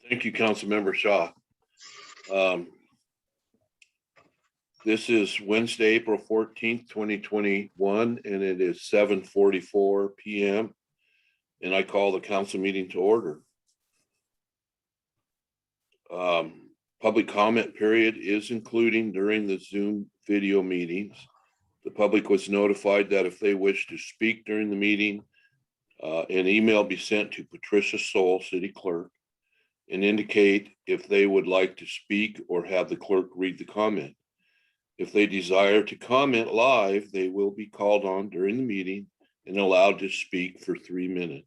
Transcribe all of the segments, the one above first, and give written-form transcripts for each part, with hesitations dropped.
Thank you, Councilmember Shaw. This is Wednesday, April 14th, 2021, and it is 7:44 p.m. And I call the council meeting to order. Public comment period is including during the Zoom video meetings. The public was notified that if they wish to speak during the meeting, an email be sent to Patricia Soul, City Clerk, and indicate if they would like to speak or have the clerk read the comment. If they desire to comment live, they will be called on during the meeting and allowed to speak for 3 minutes.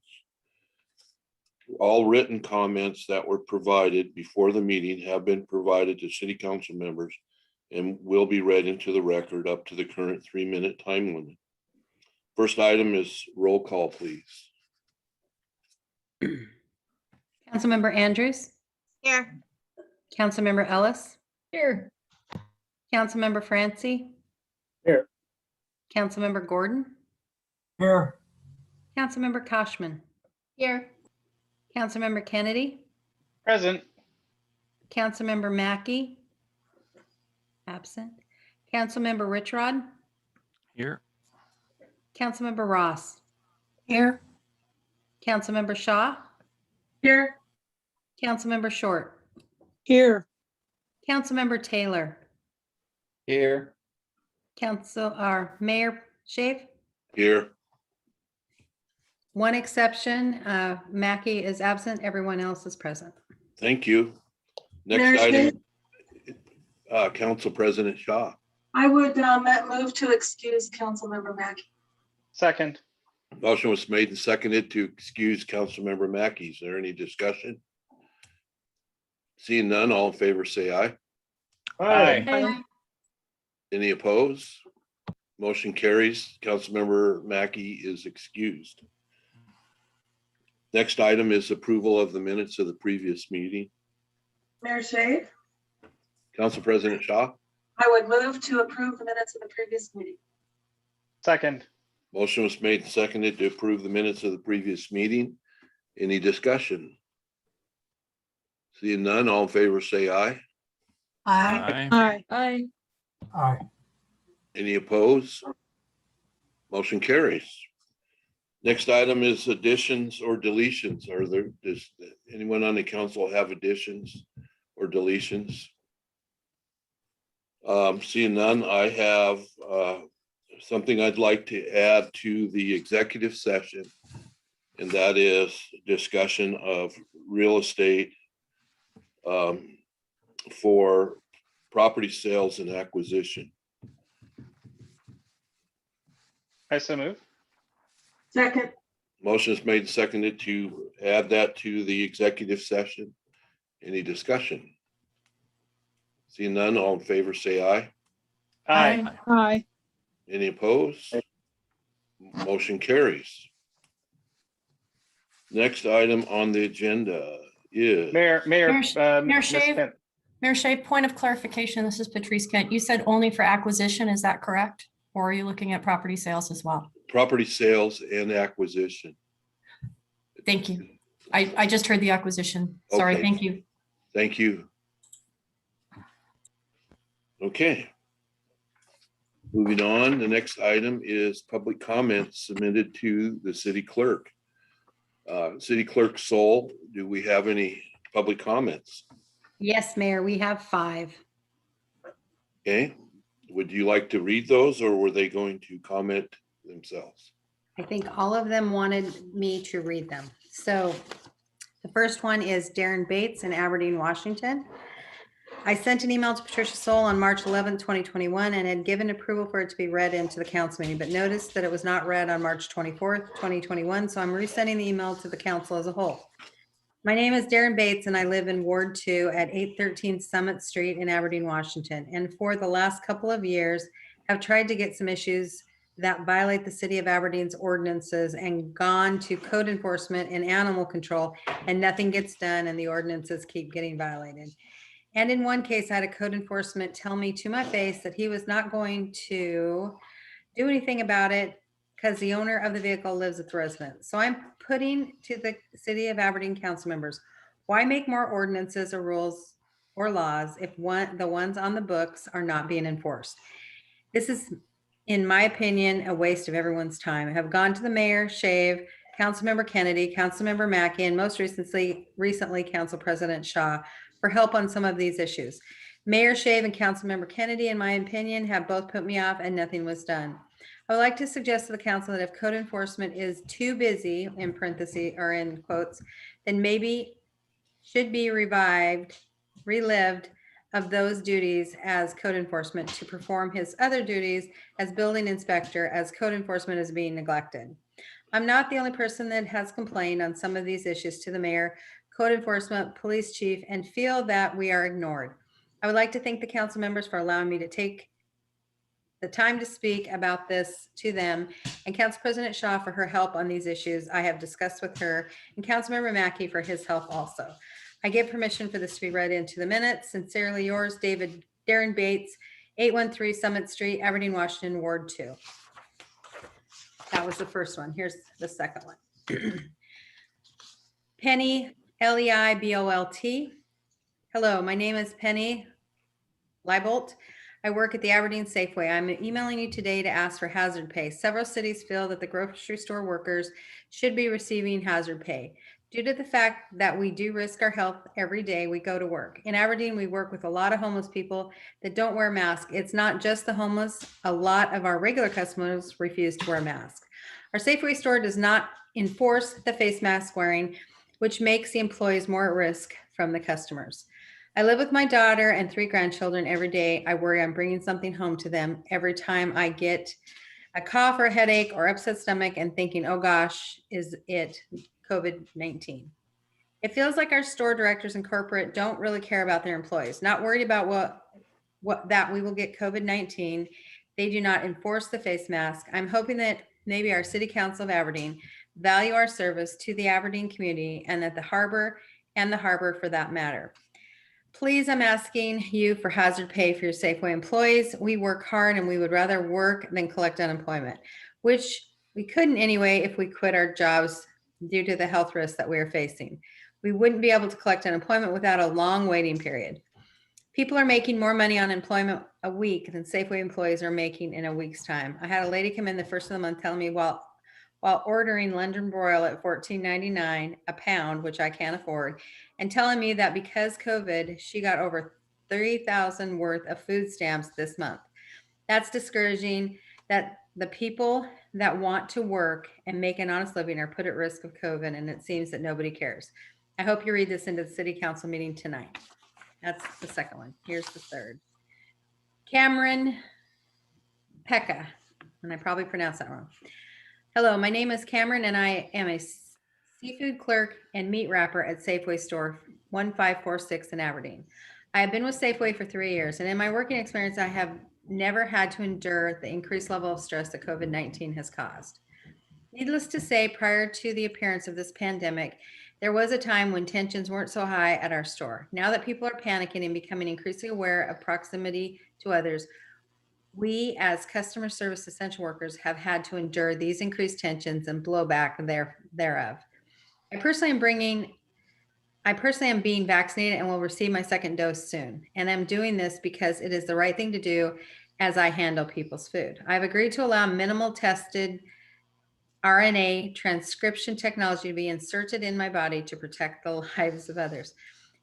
All written comments that were provided before the meeting have been provided to city council members and will be read into the record up to the current 3-minute time limit. First item is roll call, please. Councilmember Andrews, Here. Councilmember Ellis, Here. Councilmember Francie. Here. Councilmember Gordon, Here. Councilmember Koshman, Here. Councilmember Kennedy, Present. Councilmember Mackey, absent, Councilmember Richrod, Here. Councilmember Ross, Here. Councilmember Shaw, Here. Councilmember Short, Here. Councilmember Taylor, Here. Mayor Shave. Here. One exception, Mackey is absent, everyone else is present. Thank you. Next item, Council President Shaw. I would move to excuse Councilmember Mackey. Second. Motion was made and seconded to excuse Councilmember Mackey. Is there any discussion? Seeing none, all in favor say aye. Aye. Any opposed? Motion carries. Councilmember Mackey is excused. Next item is approval of the minutes of the previous meeting. Mayor Shave, Council President Shaw. I would move to approve the minutes of the previous meeting. Second. Motion was made and seconded to approve the minutes of the previous meeting. Any discussion? Seeing none, all in favor say aye. Aye. Aye. Aye. Aye. Any opposed? Motion carries. Next item is additions or deletions. Does anyone on the council have additions or deletions? Seeing none, I have something I'd like to add to the executive session, and that is discussion of real estate for property sales and acquisition. I so move. Second. Motion is made and seconded to add that to the executive session. Any discussion? Seeing none, all in favor say aye. Aye. Aye. Any opposed? Motion carries. Next item on the agenda is Mayor, Mayor Ms. Shave? Kent. Mayor Shea, point of clarification, this is Patrice Kent. You said only for acquisition, is that correct? Or are you looking at property sales as well? property sales and acquisition. Thank you. I just heard the acquisition. Sorry, Okay. thank you. Thank you. Okay. Moving on, the next item is public comments submitted to the city clerk. City Clerk Soul, do we have any public comments? Yes, Mayor, we have 5. Okay, would you like to read those or were they going to comment themselves? I think all of them wanted me to read them. So the first one is Darren Bates in Aberdeen, Washington. I sent an email to Patricia Soul on March 11, 2021, and had given approval for it to be read into the council meeting, but noticed that it was not read on March 24th, 2021. So I'm resending the email to the council as a whole. My name is Darren Bates and I live in Ward 2 at 813 Summit Street in Aberdeen, Washington. And for the last couple of years, have tried to get some issues that violate the city of Aberdeen's ordinances and gone to code enforcement and animal control, and nothing gets done and the ordinances keep getting violated. And in one case, I had a code enforcement tell me to my face that he was not going to do anything about it because the owner of the vehicle lives with the resident. So I'm putting to the city of Aberdeen council members, Why make more ordinances or rules or laws if the ones on the books are not being enforced? This is, in my opinion, a waste of everyone's time. I have gone to the mayor, Shave, Councilmember Kennedy, Councilmember Mackey, and most recently Council President Shaw for help on some of these issues. Mayor Shave and Councilmember Kennedy, in my opinion, have both put me off and nothing was done. I would like to suggest to the council that if code enforcement is too busy, in parentheses or in quotes, then maybe should be relived of those duties as code enforcement to perform his other duties as building inspector, as code enforcement is being neglected. I'm not the only person that has complained on some of these issues to the mayor, code enforcement, police chief, and feel that we are ignored. I would like to thank the council members for allowing me to take the time to speak about this to them, and Council President Shaw for her help on these issues I have discussed with her, and Councilmember Mackey for his help also. I give permission for this to be read into the minutes. Sincerely yours, Darren Bates, 813 Summit Street, Aberdeen, Washington, Ward 2. That was the first one. Here's the second one. Penny, Leibolt. Hello, my name is Penny Leibolt. I work at the Aberdeen Safeway. I'm emailing you today to ask for hazard pay. Several cities feel that the grocery store workers should be receiving hazard pay. Due to the fact that we do risk our health every day we go to work. In Aberdeen, we work with a lot of homeless people that don't wear masks. It's not just the homeless. A lot of our regular customers refuse to wear masks. Our Safeway store does not enforce the face mask wearing, which makes the employees more at risk from the customers. I live with my daughter and 3 grandchildren every day. I worry I'm bringing something home to them every time I get a cough or a headache or upset stomach and thinking, oh gosh, is it COVID-19? It feels like our store directors and corporate don't really care about their employees, not worried about that we will get COVID-19. They do not enforce the face mask. I'm hoping that maybe our City Council of Aberdeen value our service to the Aberdeen community and at the harbor for that matter. Please, I'm asking you for hazard pay for your Safeway employees. We work hard and we would rather work than collect unemployment, which we couldn't anyway if we quit our jobs due to the health risks that we are facing. We wouldn't be able to collect unemployment without a long waiting period. People are making more money on employment a week than Safeway employees are making in a week's time. I had a lady come in the first of the month telling me while ordering London broil at $14.99 a pound, which I can't afford, and telling me that because COVID, she got over $30,000 worth of food stamps this month. That's discouraging that the people that want to work and make an honest living are put at risk of COVID, and it seems that nobody cares. I hope you read this into the City Council meeting tonight. That's the second one. Here's the third. Cameron Pekka, and I probably pronounced that wrong. Hello, my name is Cameron and I am a seafood clerk and meat wrapper at Safeway store 1546 in Aberdeen. I have been with Safeway for 3 years, and in my working experience, I have never had to endure the increased level of stress that COVID-19 has caused. Needless to say, prior to the appearance of this pandemic, there was a time when tensions weren't so high at our store. Now that people are panicking and becoming increasingly aware of proximity to others, we as customer service essential workers have had to endure these increased tensions and blowback thereof. I personally am being vaccinated and will receive my second dose soon. And I'm doing this because it is the right thing to do as I handle people's food. I've agreed to allow minimal tested RNA transcription technology to be inserted in my body to protect the lives of others.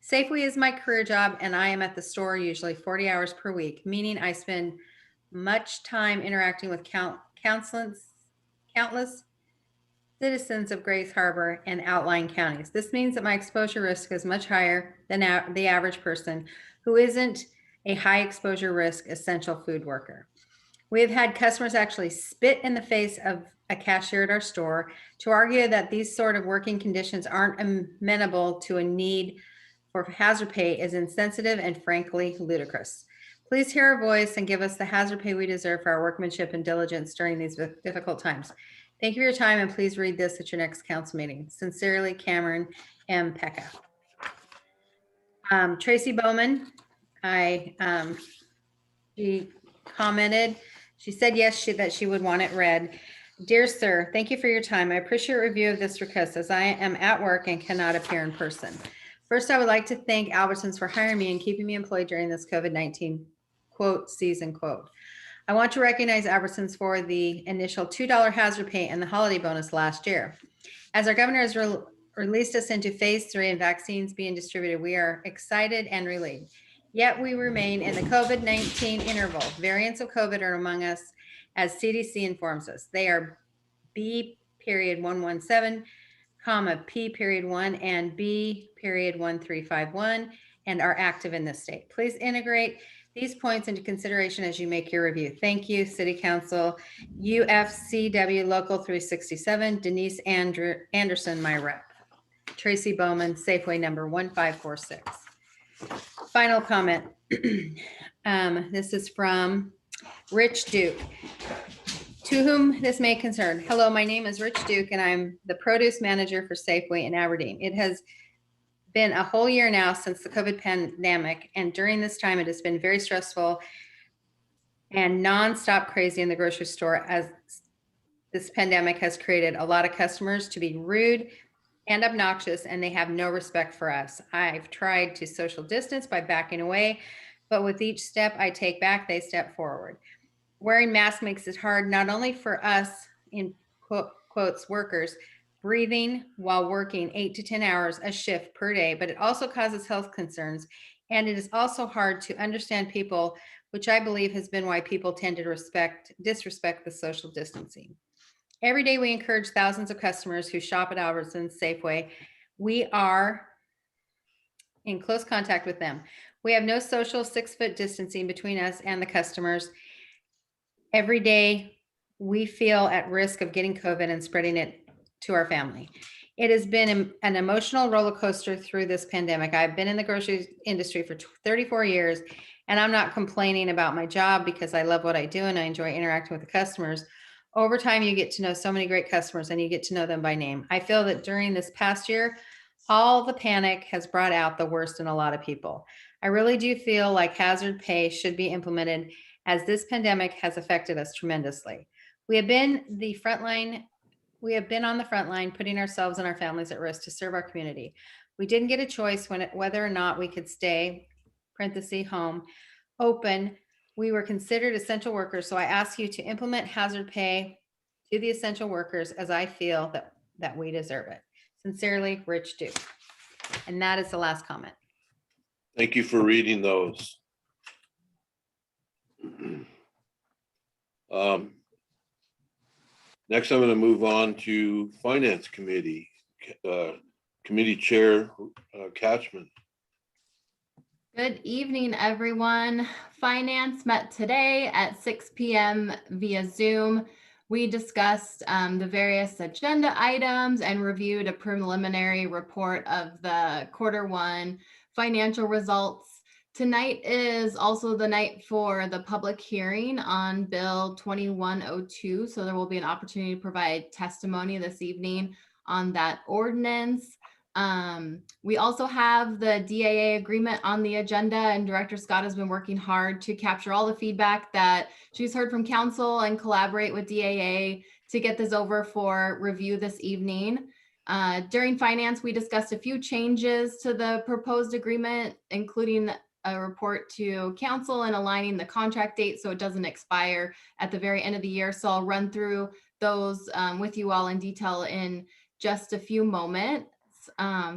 Safeway is my career job, and I am at the store usually 40 hours per week, meaning I spend much time interacting with countless citizens of Grays Harbor and outlying counties. This means that my exposure risk is much higher than the average person who isn't a high exposure risk essential food worker. We have had customers actually spit in the face of a cashier at our store to argue that these sort of working conditions aren't amenable to a need for hazard pay is insensitive and frankly ludicrous. Please hear our voice and give us the hazard pay we deserve for our workmanship and diligence during these difficult times. Thank you for your time, and please read this at your next council meeting. Sincerely, Cameron M. Pekka. Tracy Bowman, she commented, she said yes, that she would want it read. Dear sir, thank you for your time. I appreciate your review of this request as I am at work and cannot appear in person. First, I would like to thank Albertsons for hiring me and keeping me employed during this COVID-19 quote season quote. I want to recognize Albertsons for the initial $2 hazard pay and the holiday bonus last year. As our governor has released us into phase 3 and vaccines being distributed, we are excited and relieved. Yet we remain in the COVID-19 interval. Variants of COVID are among us, as CDC informs us. They are B.117, P.1 and B.1351 and are active in this state. Please integrate these points into consideration as you make your review. Thank you, City Council, UFCW Local 367, Denise Anderson, my rep. Tracy Bowman, Safeway number 1546. Final comment. This is from Rich Duke. To whom this may concern. Hello, my name is Rich Duke and I'm the produce manager for Safeway in Aberdeen. It has been a whole year now since the COVID pandemic, and during this time it has been very stressful and nonstop crazy in the grocery store, as this pandemic has created a lot of customers to be rude and obnoxious, and they have no respect for us. I've tried to social distance by backing away, but with each step I take back, they step forward. Wearing masks makes it hard, not only for us, in quotes, workers, breathing while working 8 to 10 hours a shift per day, but it also causes health concerns. And it is also hard to understand people, which I believe has been why people tend to disrespect the social distancing. Every day we encourage thousands of customers who shop at Albertsons, Safeway. We are in close contact with them. We have no social 6-foot distancing between us and the customers. Every day we feel at risk of getting COVID and spreading it to our family. It has been an emotional roller coaster through this pandemic. I've been in the grocery industry for 34 years, and I'm not complaining about my job because I love what I do and I enjoy interacting with the customers. Over time, you get to know so many great customers and you get to know them by name. I feel that during this past year, all the panic has brought out the worst in a lot of people. I really do feel like hazard pay should be implemented, as this pandemic has affected us tremendously. We have been on the front line, putting ourselves and our families at risk to serve our community. We didn't get a choice whether or not we could stay, home, open. We were considered essential workers, so I ask you to implement hazard pay to the essential workers, as I feel that we deserve it. Sincerely, Rich Duke. And that is the last comment. Thank you for reading those. Next, I'm going to move on to Finance Committee. Committee Chair Catchman. Good evening, everyone. Finance met today at 6 p.m. via Zoom. We discussed the various agenda items and reviewed a preliminary report of the Q1 financial results. Tonight is also the night for the public hearing on Bill 2102. So there will be an opportunity to provide testimony this evening on that ordinance. We also have the DAA agreement on the agenda, and Director Scott has been working hard to capture all the feedback that she's heard from council and collaborate with DAA to get this over for review this evening. During finance, we discussed a few changes to the proposed agreement, including a report to council and aligning the contract date so it doesn't expire at the very end of the year. So I'll run through those with you all in detail in just a few moments.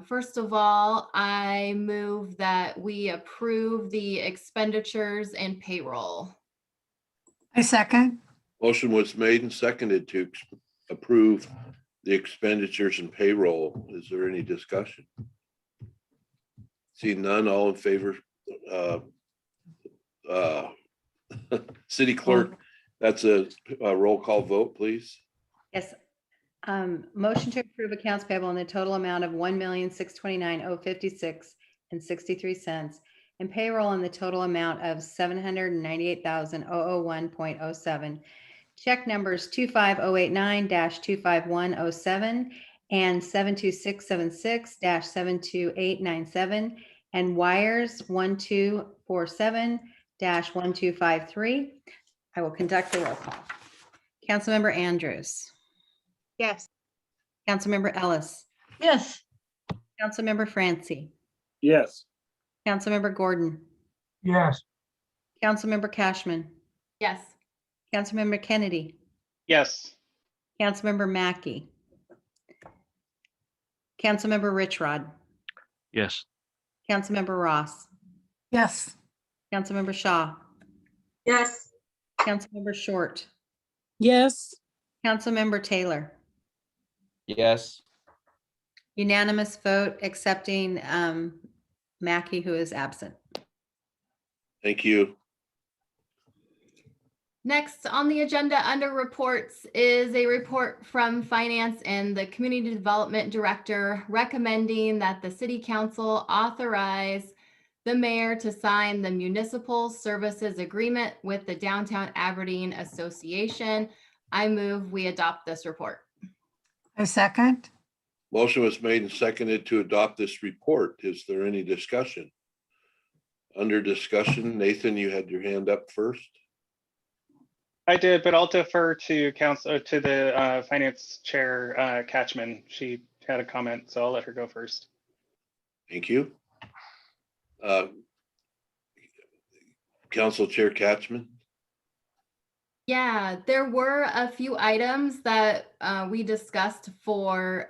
First of all, I move that we approve the expenditures and payroll. I second. Motion was made and seconded to approve the expenditures and payroll. Is there any discussion? See none, all in favor. City Clerk, that's a roll call vote, please. Yes. Motion to approve accounts payable in the total amount of $1,629,056.63 and payroll in the total amount of $798,001.07. Check numbers 25089-25107 and 72676-72897 and wires 1247-1253. I will conduct the roll call. Councilmember Andrews. Yes. Councilmember Ellis. Yes. Councilmember Francie. Yes. Councilmember Gordon, Yes. Councilmember Cashman, Yes. Councilmember Kennedy, Yes. Councilmember Mackey, Councilmember Richrod, Yes. Councilmember Ross, Yes. Councilmember Shaw, Yes. Councilmember Short, Yes. Councilmember Taylor. Yes. Unanimous vote accepting Mackey, who is absent. Thank you. Next on the agenda under reports is a report from Finance and the Community Development Director recommending that the City Council authorize the mayor to sign the Municipal Services Agreement with the Downtown Aberdeen Association. I move we adopt this report. I second. Motion was made and seconded to adopt this report. Is there any discussion? Under discussion, Nathan, you had your hand up first. I did, but I'll defer to the finance chair, Catchman. She had a comment, so I'll let her go first. Thank you. Council Chair Catchman. Yeah, there were a few items that we discussed for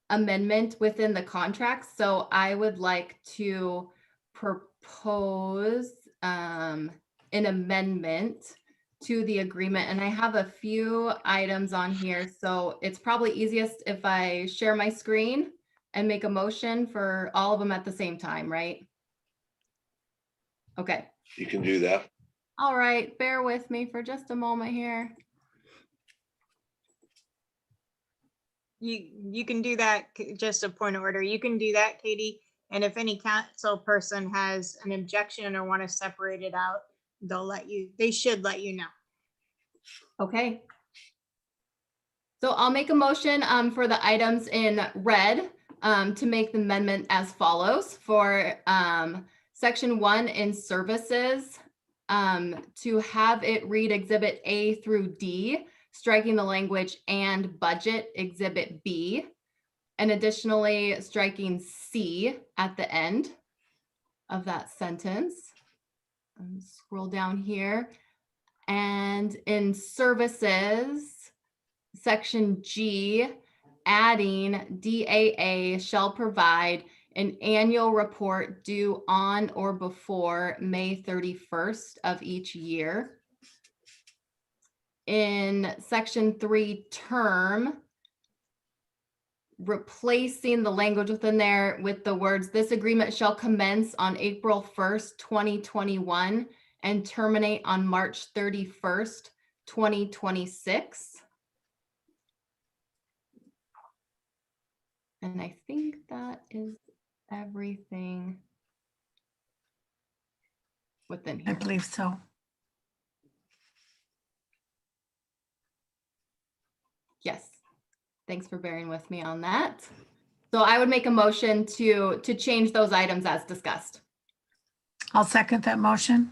amendment within the contract. So I would like to propose an amendment to the agreement. And I have a few items on here. So it's probably easiest if I share my screen and make a motion for all of them at the same time, right? Okay. You can do that. All right, bear with me for just a moment here. You can do that, just a point of order. You can do that, Katie. And if any council person has an objection or want to separate it out, they should let you know. Okay. So I'll make a motion for the items in red to make the amendment as follows for section 1 in services. To have it read Exhibit A through D, striking the language and budget Exhibit B, and additionally striking C at the end of that sentence. Scroll down here. And in services, section G, adding DAA shall provide an annual report due on or before May 31st of each year. In section 3 term, replacing the language within there with the words, this agreement shall commence on April 1st, 2021 and terminate on March 31st, 2026. And I think that is everything within I here. believe so. Yes. Thanks for bearing with me on that. So I would make a motion to change those items as discussed. I'll second that motion.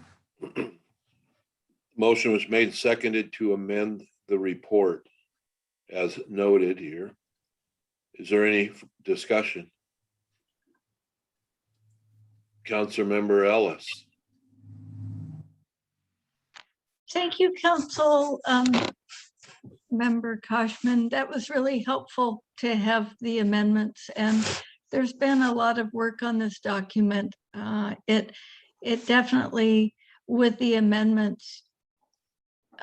Motion was made and seconded to amend the report as noted here. Is there any discussion? Councilmember Ellis. Thank you, Council Member Cashman. That was really helpful to have the amendments, and there's been a lot of work on this document. It definitely, with the amendments,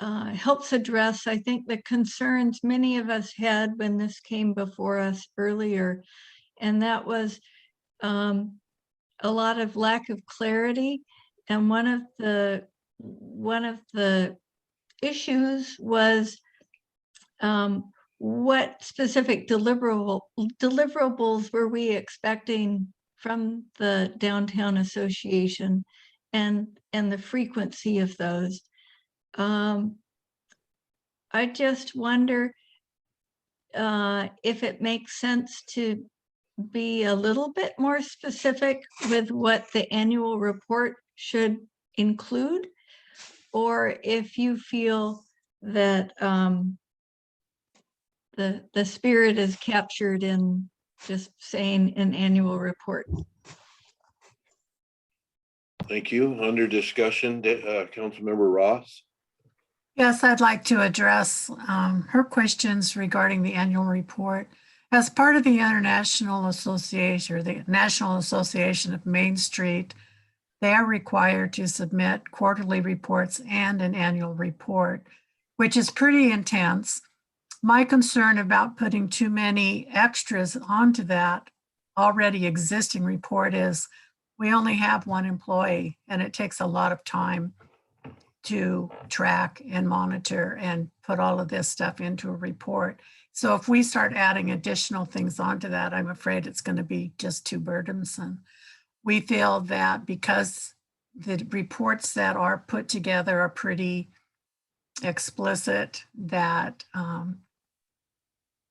helps address, I think, the concerns many of us had when this came before us earlier, and that was a lot of lack of clarity. And one of the issues was what specific deliverables were we expecting from the Downtown Association, and the frequency of those. I just wonder if it makes sense to be a little bit more specific with what the annual report should include, or if you feel that the spirit is captured in just saying an annual report. Thank you. Under discussion, Councilmember Ross. Yes, I'd like to address her questions regarding the annual report. As part of the International Association, or the National Association of Main Street, they are required to submit quarterly reports and an annual report, which is pretty intense. My concern about putting too many extras onto that already existing report is we only have one employee, and it takes a lot of time to track and monitor and put all of this stuff into a report. So if we start adding additional things onto that, I'm afraid it's going to be just too burdensome. We feel that because the reports that are put together are pretty explicit, that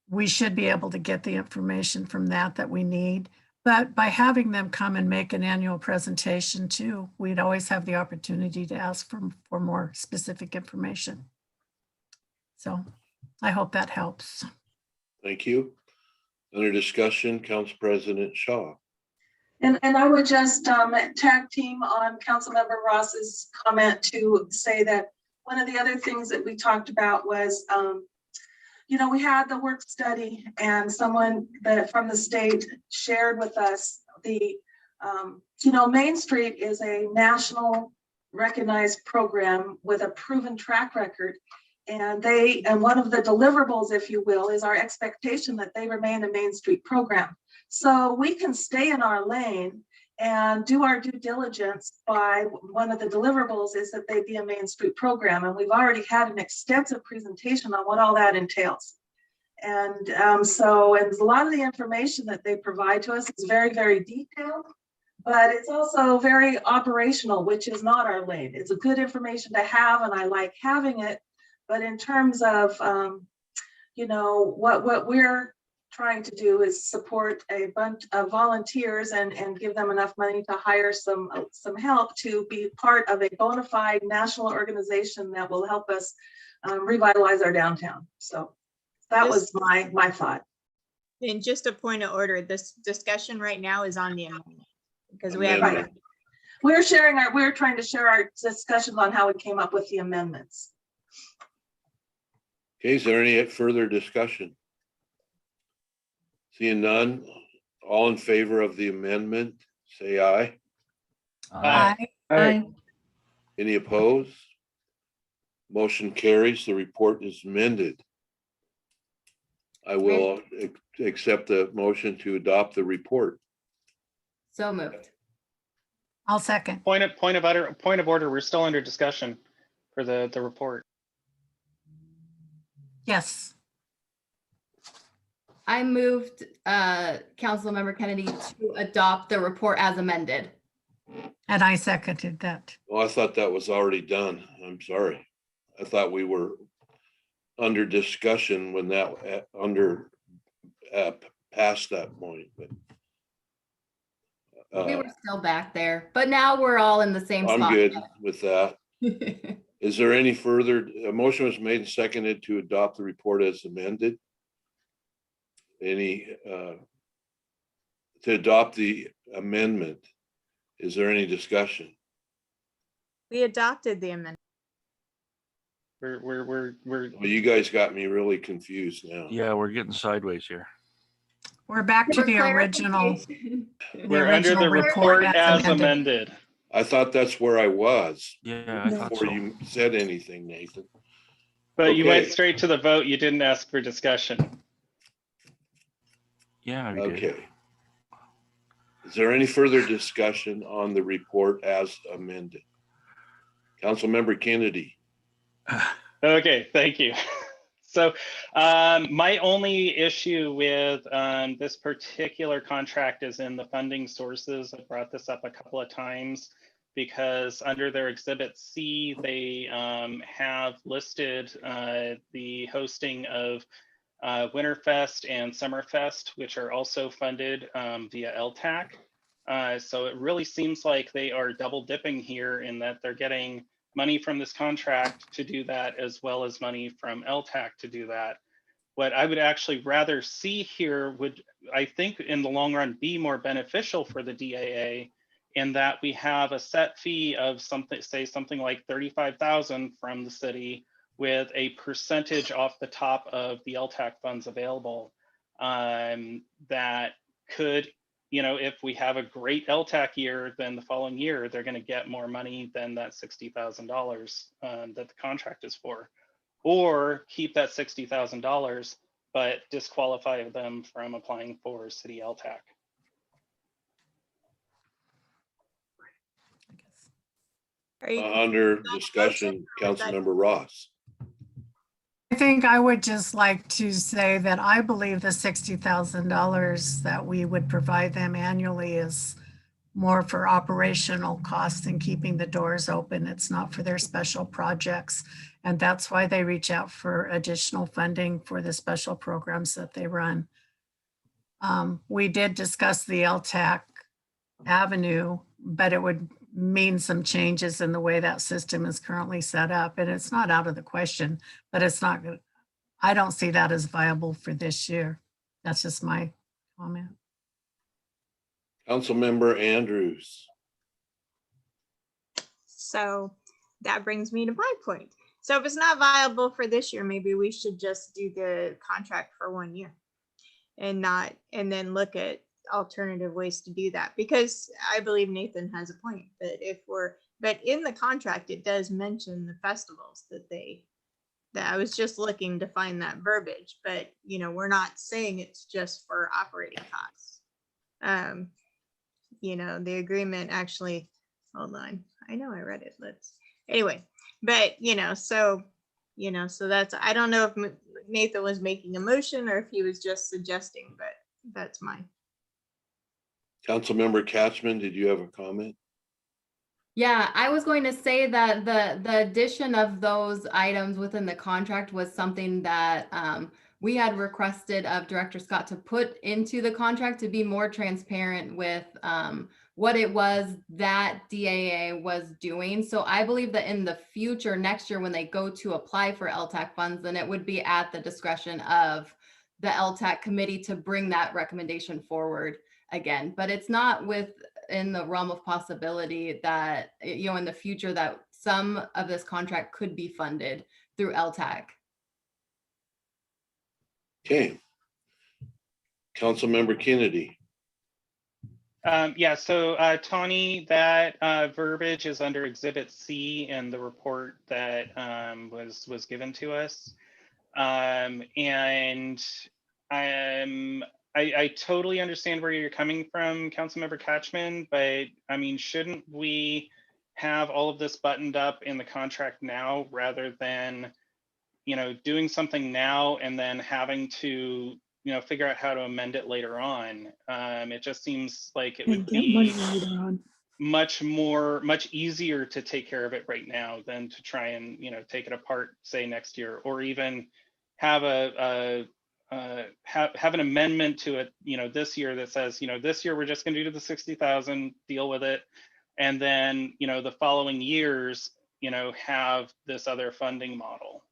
we should be able to get the information from that we need. But by having them come and make an annual presentation too, we'd always have the opportunity to ask for more specific information. So I hope that helps. Thank you. Under discussion, Council President Shaw. And I would just tag team on Councilmember Ross's comment to say that one of the other things that we talked about was, we had the work study, and someone from the state shared with us the, Main Street is a national recognized program with a proven track record. And one of the deliverables, if you will, is our expectation that they remain a Main Street program. So we can stay in our lane and do our due diligence by one of the deliverables is that they be a Main Street program. And we've already had an extensive presentation on what all that entails. And so a lot of the information that they provide to us is very, very detailed, but it's also very operational, which is not our lane. It's a good information to have, and I like having it. But in terms of, what we're trying to do is support a bunch of volunteers and give them enough money to hire some help to be part of a bona fide national organization that will help us revitalize our downtown. So that was my thought. And just a point of order, this discussion right now is on the amendment because we Amendment. have. We're trying to share our discussions on how we came up with the amendments. Okay, is there any further discussion? Seeing none, all in favor of the amendment, say aye. Aye. Aye. Any opposed? Motion carries. The report is amended. I will accept the motion to adopt the report. So moved. I'll second. Point of order, we're still under discussion for the report. Yes. I moved Councilmember Kennedy to adopt the report as amended. And I seconded that. Oh, I thought that was already done. I'm sorry. I thought we were under discussion when that past that point, but We were still back there, but now we're all in the same spot. I'm good with that. Is there any further, a motion was made and seconded to adopt the report as amended? Any, to adopt the amendment, is there any discussion? We adopted the amendment. We're Well, you guys got me really confused now. Yeah, we're getting sideways here. We're back to the original. we're under the report as amended. I thought that's where I was Yeah, I thought before so. you said anything, Nathan. But you went Okay. straight to the vote. You didn't ask for discussion. Yeah, we did. Okay. Is there any further discussion on the report as amended? Councilmember Kennedy. Okay, thank you. So my only issue with this particular contract is in the funding sources. I brought this up a couple of times because under their Exhibit C, they have listed the hosting of Winterfest and Summerfest, which are also funded via LTAC. So it really seems like they are double dipping here in that they're getting money from this contract to do that, as well as money from LTAC to do that. What I would actually rather see here would, I think in the long run, be more beneficial for the DAA in that we have a set fee of something, say something like 35,000 from the city with a percentage off the top of the LTAC funds available. That could, you know, if we have a great LTAC year, then the following year, they're gonna get more money than that $60,000 that the contract is for. Or keep that $60,000, but disqualify them from applying for city LTAC. Are you- Under discussion, Councilmember Ross. I think I would just like to say that I believe the $60,000 that we would provide them annually is more for operational costs and keeping the doors open. It's not for their special projects. And that's why they reach out for additional funding for the special programs that they run. We did discuss the LTAC avenue, but it would mean some changes in the way that system is currently set up. And it's not out of the question, but it's not good. I don't see that as viable for this year. That's just my comment. Councilmember Andrews. So that brings me to my point. So if it's not viable for this year, maybe we should just do the contract for 1 year and then look at alternative ways to do that. Because I believe Nathan has a point that but in the contract, it does mention the festivals that I was just looking to find that verbiage, but you know, we're not saying it's just for operating costs. You know, the agreement actually, hold on, I know I read it, anyway, but so that's, I don't know if Nathan was making a motion or if he was just suggesting, but that's mine. Councilmember Catchman, did you have a comment? Yeah, I was going to say that the addition of those items within the contract was something that we had requested of Director Scott to put into the contract to be more transparent with what it was that DAA was doing. So I believe that in the future, next year, when they go to apply for LTAC funds, then it would be at the discretion of the LTAC committee to bring that recommendation forward again. But it's not within the realm of possibility that, you know, in the future that some of this contract could be funded through LTAC. Okay. Councilmember Kennedy. Yeah, so Tawny, that verbiage is under Exhibit C in the report that was given to us. And I totally understand where you're coming from, Councilmember Catchman, but I mean, shouldn't we have all of this buttoned up in the contract now rather than, you know, doing something now and then having to, you know, figure out how to amend it later on? It just seems like it would be much easier to take care of it right now than to try and, you know, take it apart, say next year, or even have have an amendment to it, you know, this year that says, you know, this year we're just going to do the 60,000, deal with it, and then, you know, the following years, you know, have this other funding model.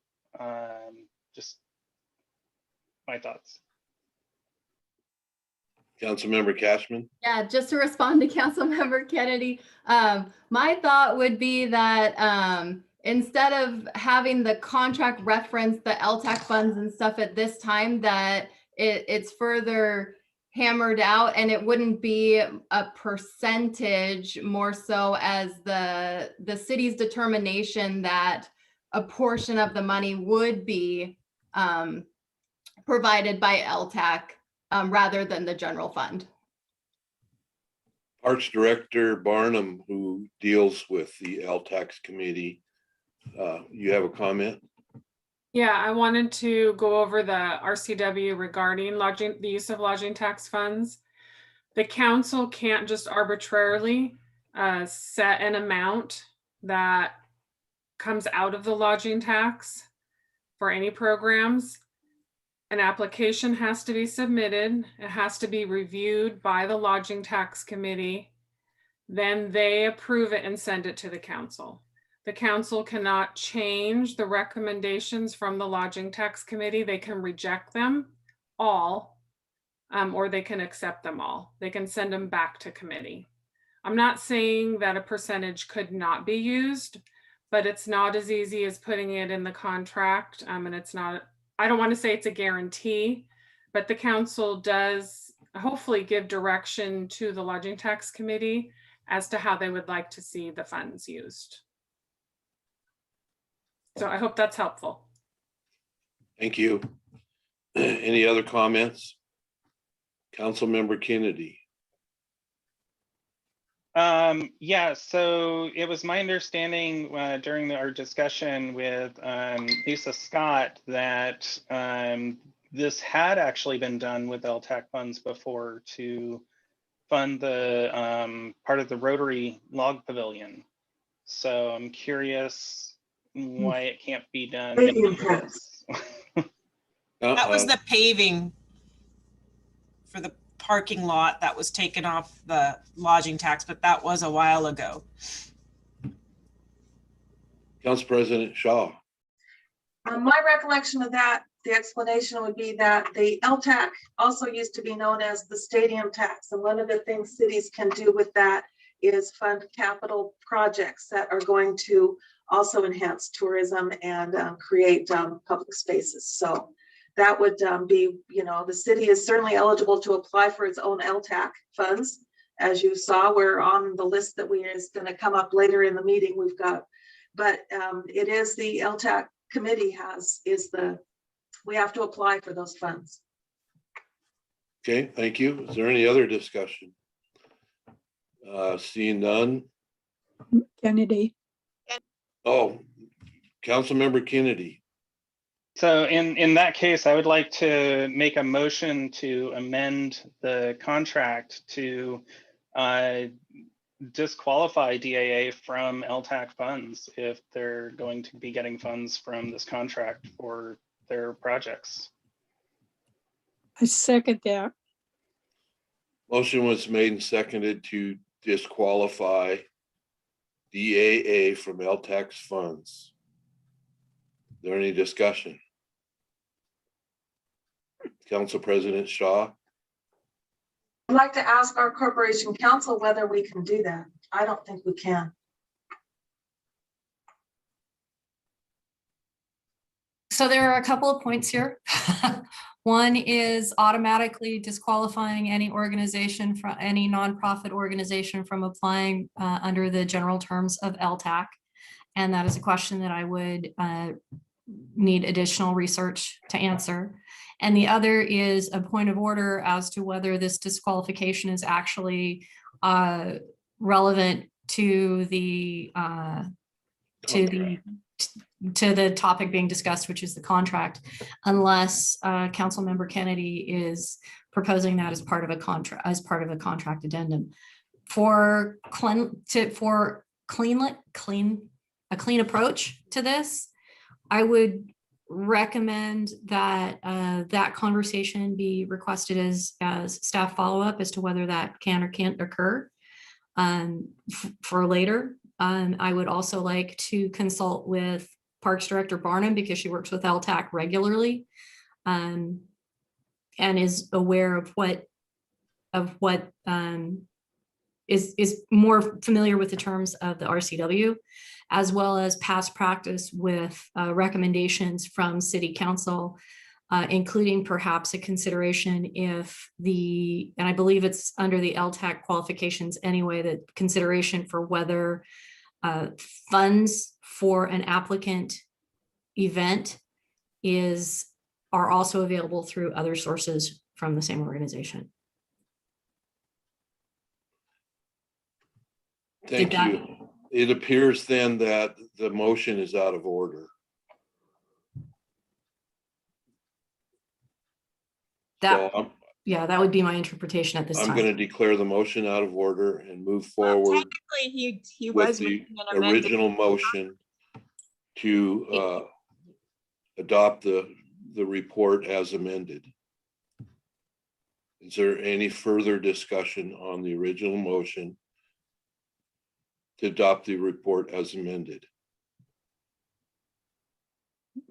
Just my thoughts. Councilmember Catchman. Yeah, just to respond to Councilmember Kennedy, my thought would be that instead of having the contract reference the LTAC funds and stuff at this time, that it's further hammered out, and it wouldn't be a percentage, more so as the city's determination that a portion of the money would be provided by LTAC rather than the general fund. Parks Director Barnum, who deals with the LTAX committee, you have a comment? Yeah, I wanted to go over the RCW regarding the use of lodging tax funds. The council can't just arbitrarily set an amount that comes out of the lodging tax for any programs. An application has to be submitted. It has to be reviewed by the lodging tax committee. Then they approve it and send it to the council. The council cannot change the recommendations from the lodging tax committee. They can reject them all, or they can accept them all. They can send them back to committee. I'm not saying that a percentage could not be used, but it's not as easy as putting it in the contract. And it's not, I don't want to say it's a guarantee, but the council does hopefully give direction to the lodging tax committee as to how they would like to see the funds used. So I hope that's helpful. Thank you. Any other comments? Councilmember Kennedy. Yeah, so it was my understanding during our discussion with Lisa Scott that this had actually been done with LTAC funds before to fund the part of the Rotary Log Pavilion. So I'm curious why it can't be done. That was the paving for the parking lot that was taken off the lodging tax, but that was a while ago. Council President Shaw. My recollection of that, the explanation would be that the LTAC also used to be known as the stadium tax. And one of the things cities can do with that is fund capital projects that are going to also enhance tourism and create public spaces. So that would be, you know, the city is certainly eligible to apply for its own LTAC funds. As you saw, we're on the list that is going to come up later in the meeting. We've got, but it is the LTAC committee we have to apply for those funds. Okay, thank you. Is there any other discussion? Seeing none. Kennedy. Oh, Councilmember Kennedy. So in that case, I would like to make a motion to amend the contract to disqualify DAA from LTAC funds if they're going to be getting funds from this contract for their projects. I second that. Motion was made and seconded to disqualify DAA from LTAC funds. Is there any discussion? Council President Shaw. I'd like to ask our corporation counsel whether we can do that. I don't think we can. So there are a couple of points here. One is automatically disqualifying any organization from any nonprofit organization from applying under the general terms of LTAC. And that is a question that I would need additional research to answer. And the other is a point of order as to whether this disqualification is actually relevant to the topic being discussed, which is the contract, unless Councilmember Kennedy is proposing that as part of a contract addendum. For a clean approach to this, I would recommend that that conversation be requested as staff follow-up as to whether that can or can't occur for later. I would also like to consult with Parks Director Barnum because she works with LTAC regularly and is aware of what is more familiar with the terms of the RCW, as well as past practice with recommendations from City Council, including perhaps a consideration if and I believe it's under the LTAC qualifications anyway, that consideration for whether funds for an applicant event are also available through other sources from the same organization. Thank you. It appears then that the motion is out of order. Yeah, that would be my interpretation at this time. I'm going to declare the motion out of order and move forward Technically, he with was the making an amendment. original motion to adopt the report as amended. Is there any further discussion on the original motion to adopt the report as amended?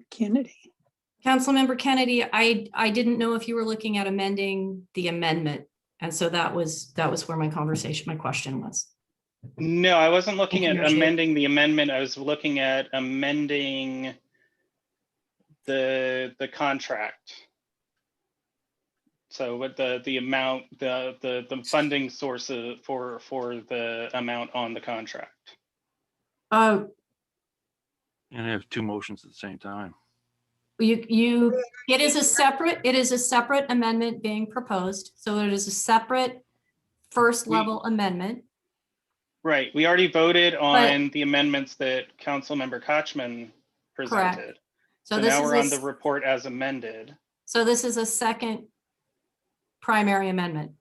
Kennedy. Councilmember Kennedy, I didn't know if you were looking at amending the amendment. And so that was where my question was. No, I wasn't looking at Thank you, Rajiv. amending the amendment. I was looking at amending the contract. So with the amount, the funding sources for the amount on the contract. Uh, And I have two motions at the same time. it is a separate amendment being proposed. So it is a separate first level amendment. Right, we already voted on the amendments that Councilmember Kochman presented. So So this now is we're a on the s- report as amended. So this is a second primary amendment.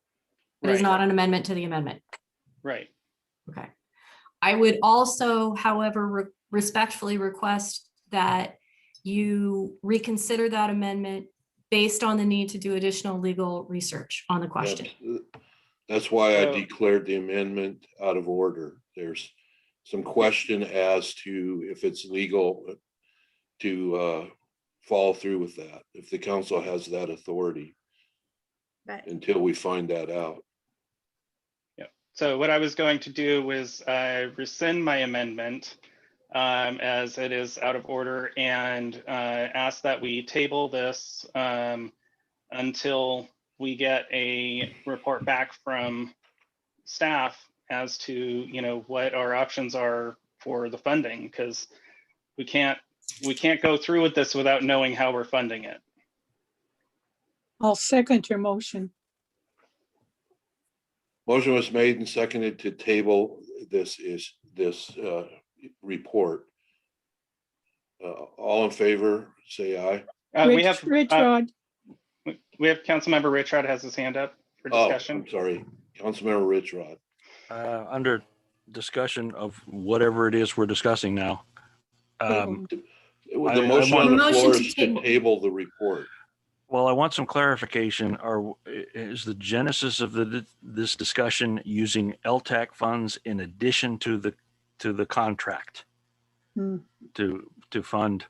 It is Right. not an amendment to the amendment. Right. Okay. I would also, however, respectfully request that you reconsider that amendment based on the need to do additional legal research on the question. That's why I So- declared the amendment out of order. There's some question as to if it's legal to follow through with that, if the council has that authority, Right. until we find that out. So what I was going to do was rescind my amendment as it is out of order and ask that we table this until we get a report back from staff as to, you know, what our options are for the funding, because we can't go through with this without knowing how we're funding it. I'll second your motion. Motion was made and seconded to table this report. All in favor, say aye. We have Richard, Councilmember Richard has his hand up for Oh, discussion. I'm sorry, Councilmember Richrod. Under discussion of whatever it is we're discussing now. Table. The I motion want- on the Motion floor to is to table. table the report. Well, I want some clarification. Is the genesis of this discussion using LTAC funds in addition to the contract Hmm. to fund?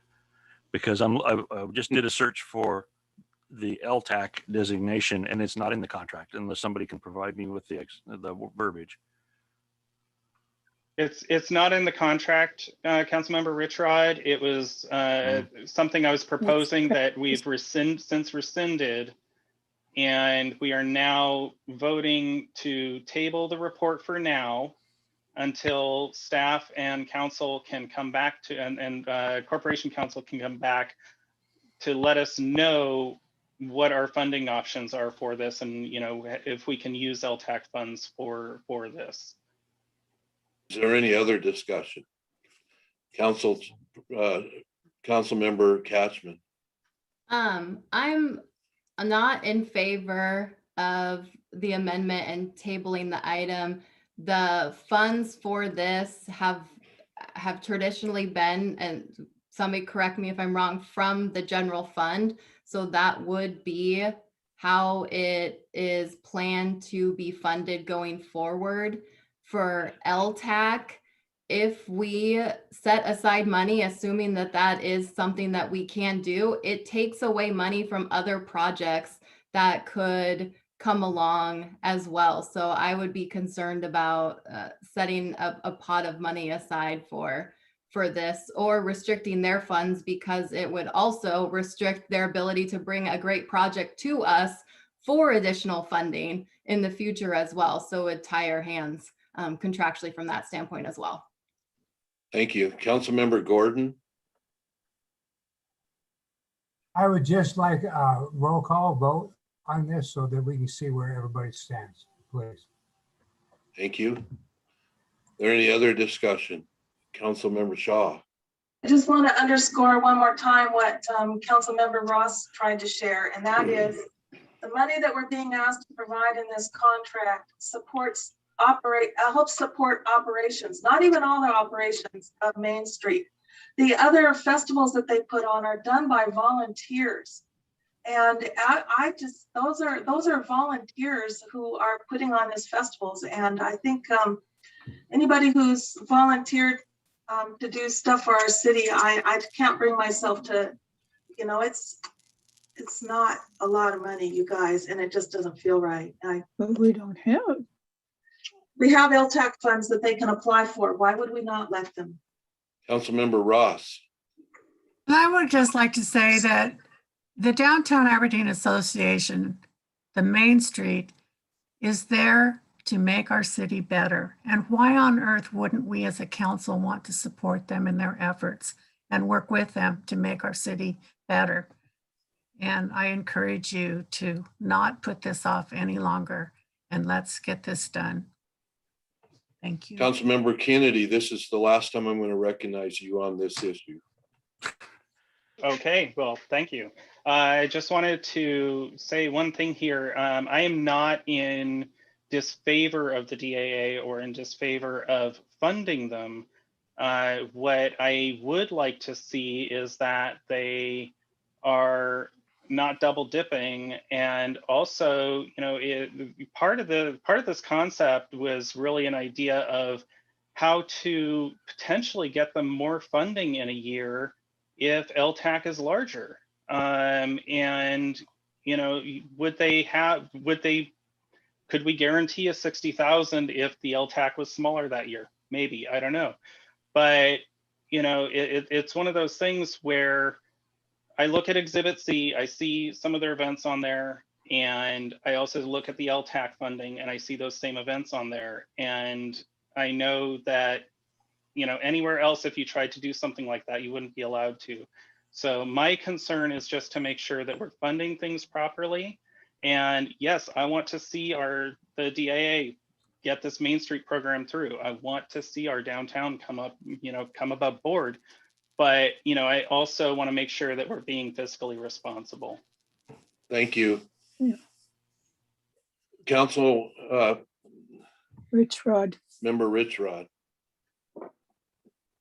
Because I just did a search for the LTAC designation and it's not in the contract unless somebody can provide me with the verbiage. It's not in the contract, Councilmember Richrod. It was something I was proposing that we've since rescinded. And we are now voting to table the report for now until staff and council can come back to, and corporation council can come back to let us know what our funding options are for this and, you know, if we can use LTAC funds for this. Is there any other discussion? Councilmember Catchman. I'm not in favor of the amendment and tabling the item. The funds for this have traditionally been, and somebody correct me if I'm wrong, from the general fund. So that would be how it is planned to be funded going forward. For LTAC, if we set aside money, assuming that that is something that we can do, it takes away money from other projects that could come along as well. So I would be concerned about setting a pot of money aside for this, or restricting their funds, because it would also restrict their ability to bring a great project to us for additional funding in the future as well. So it would tie our hands contractually from that standpoint as well. Thank you. Councilmember Gordon. I would just like a roll call vote on this so that we can see where everybody stands, please. Thank you. Is there any other discussion? Councilmember Shaw. I just want to underscore one more time what Councilmember Ross tried to share, and that is the money that we're being asked to provide in this contract helps support operations, not even all the operations of Main Street. The other festivals that they put on are done by volunteers. And I just, those are volunteers who are putting on these festivals. And I think anybody who's volunteered to do stuff for our city, I can't bring myself to, you know, it's not a lot of money, you guys, and it just doesn't feel right. but we don't have. We have LTAC funds that they can apply for. Why would we not let them? Councilmember Ross. And I would just like to say that the Downtown Aberdeen Association, the Main Street, is there to make our city better. And why on earth wouldn't we as a council want to support them in their efforts and work with them to make our city better? And I encourage you to not put this off any longer, and let's get this done. Thank you. Councilmember Kennedy, this is the last time I'm going to recognize you on this issue. Okay, well, thank you. I just wanted to say one thing here. I am not in disfavor of the DAA or in disfavor of funding them. What I would like to see is that they are not double dipping, and also, you know, part of this concept was really an idea of how to potentially get them more funding in a year if LTAC is larger. And, you know, could we guarantee a 60,000 if the LTAC was smaller that year? Maybe, I don't know. But, you know, it's one of those things where I look at Exhibit C, I see some of their events on there, and I also look at the LTAC funding and I see those same events on there. And I know that, you know, anywhere else, if you tried to do something like that, you wouldn't be allowed to. So my concern is just to make sure that we're funding things properly. And yes, I want to see the DAA get this Main Street program through. I want to see our downtown come above board. But, you know, I also want to make sure that we're being fiscally responsible. Thank you. Yeah. Council, Rich Rod. Member Rich Rod.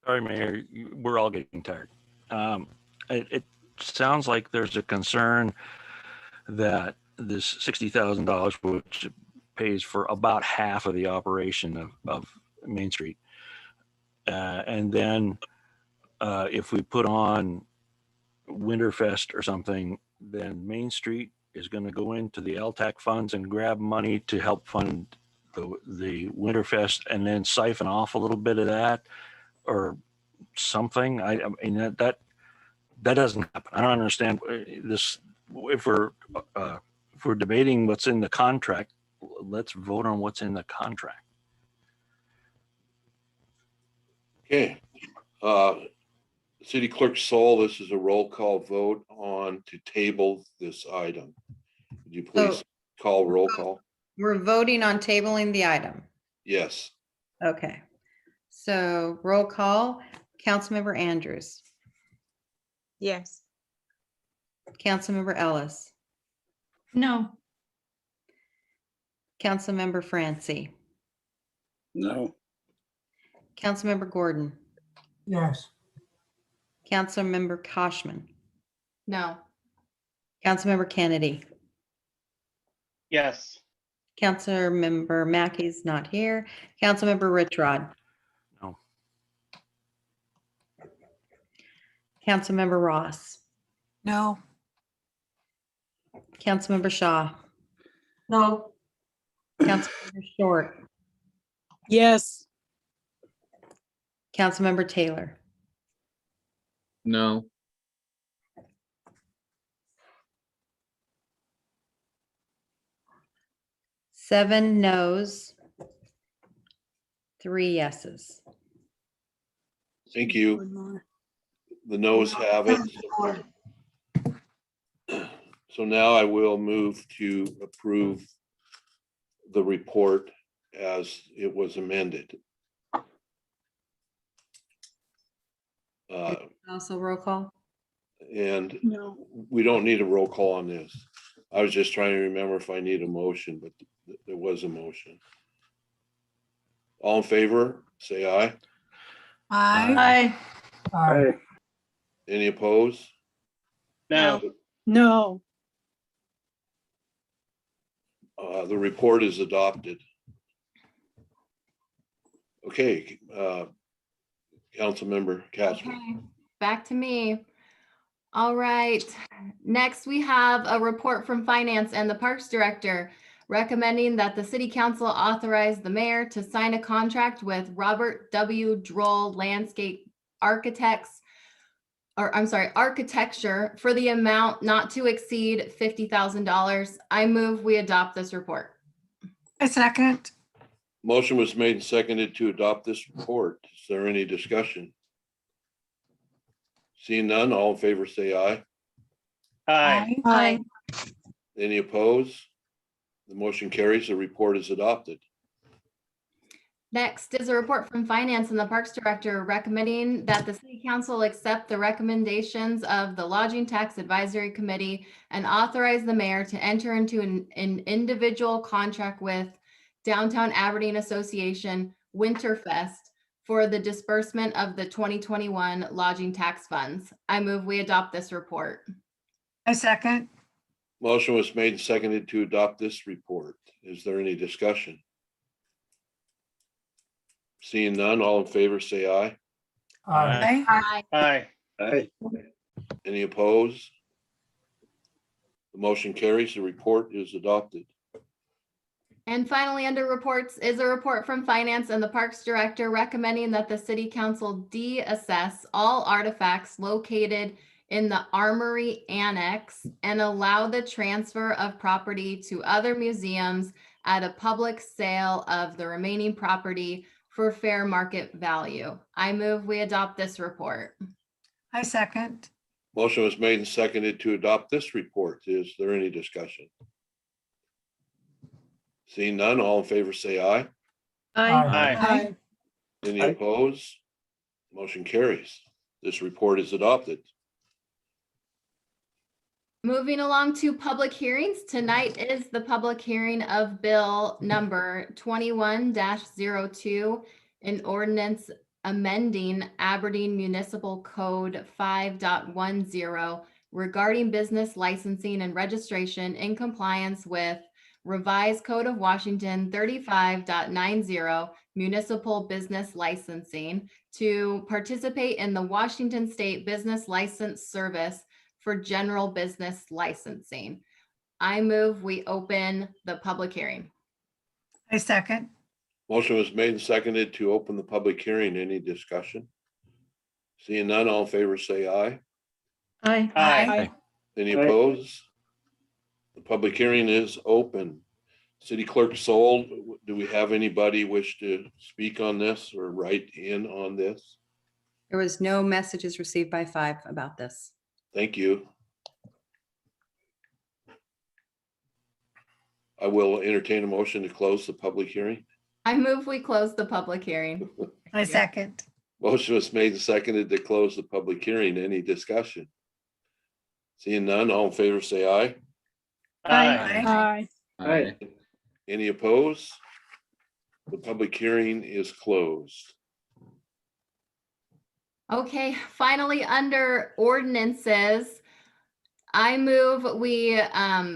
Sorry, Mayor, we're all getting tired. It sounds like there's a concern that this $60,000, which pays for about half of the operation of Main Street, and then if we put on Winterfest or something, then Main Street is going to go into the LTAC funds and grab money to help fund the Winterfest, and then siphon off a little bit of that or something. I mean, that doesn't happen. I don't understand this. If we're debating what's in the contract, let's vote on what's in the contract. Okay. City Clerk Sol, this is a roll call vote on to table this item. Would you please call roll call? We're voting on tabling the item. Yes. Okay. So roll call, Councilmember Andrews, Yes. Councilmember Ellis, No. Councilmember Francie, No. Councilmember Gordon, Yes. Councilmember Koshman, No. Councilmember Kennedy, Yes. Councilmember Mackey's not here, Councilmember Rich Rod. No. Councilmember Ross, No. Councilmember Shaw, No. Councilmember Short, Yes. Councilmember Taylor, No. seven noes, 3 yeses. Thank you. The noes have it. So now I will move to approve the report as it was amended. Also roll call? And No. we don't need a roll call on this. I was just trying to remember if I need a motion, but there was a motion. All in favor, say aye. Aye. Aye. Any opposed? No. No. The report is adopted. Okay, Councilmember Cashman. Okay, back to me. All right. Next, we have a report from Finance and the Parks Director recommending that the city council authorize the mayor to sign a contract with Robert W. Droll Landscape Architects, or I'm sorry, Architecture, for the amount not to exceed $50,000. I move we adopt this report. I second. Motion was made and seconded to adopt this report. Is there any discussion? Seeing none, all in favor say aye. Aye. Aye. Any opposed? The motion carries. The report is adopted. Next is a report from Finance and the Parks Director recommending that the City Council accept the recommendations of the Lodging Tax Advisory Committee and authorize the mayor to enter into an individual contract with Downtown Aberdeen Association Winterfest for the disbursement of the 2021 lodging tax funds. I move we adopt this report. I second. Motion was made and seconded to adopt this report. Is there any discussion? Seeing none, all in favor say aye. Aye. Aye. Aye. Aye. Any opposed? The motion carries. The report is adopted. And finally, under reports is a report from Finance and the Parks Director recommending that the City Council de-assess all artifacts located in the Armory Annex and allow the transfer of property to other museums at a public sale of the remaining property for fair market value. I move we adopt this report. I second. Motion was made and seconded to adopt this report. Is there any discussion? Seeing none, all in favor say aye. Aye. Aye. Any Aye. opposed? Motion carries. This report is adopted. Moving along to public hearings, tonight is the public hearing of bill number 21-02, an ordinance amending Aberdeen Municipal Code 5.10 regarding business licensing and registration in compliance with Revised Code of Washington 35.90 municipal business licensing to participate in the Washington State Business License Service for general business licensing. I move we open the public hearing. I second. Motion was made and seconded to open the public hearing. Any discussion? Seeing none, all in favor say aye. Aye. Aye. Any Aye. opposed? The public hearing is open. City Clerk Sol, do we have anybody wish to speak on this or write in on this? There was no messages received by 5 about this. Thank you. I will entertain a motion to close the public hearing. I move we close the public hearing. I second. Motion was made and seconded to close the public hearing. Any discussion? Seeing none, all in favor say aye. Aye. Aye. Any opposed? The public hearing is closed. Okay, finally, under ordinances, I move we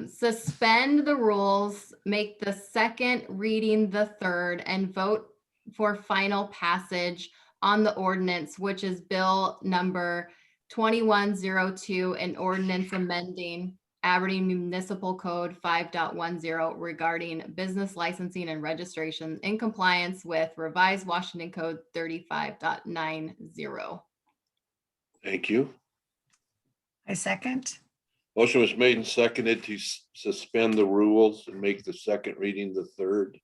suspend the rules, make the second reading the third, and vote for final passage on the ordinance, which is bill number 2102, an ordinance amending Aberdeen Municipal Code 5.10 regarding business licensing and registration in compliance with Revised Washington Code 35.90. Thank you. I second. Motion was made and seconded to suspend the rules and make the second reading the third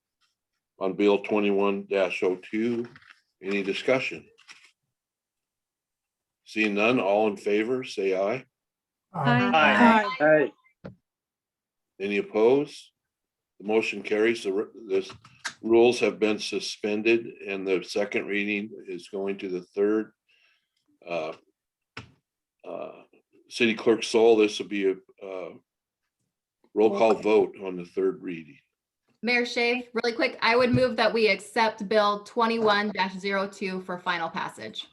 on Bill 21-02. Any discussion? Seeing none, all in favor, say aye. Aye. Aye. Any opposed? The motion carries. The rules have been suspended and the second reading is going to the third. City Clerk Sol, this will be a roll call vote on the third reading. Mayor Shave, really quick, I would move that we accept Bill 21-02 for final passage.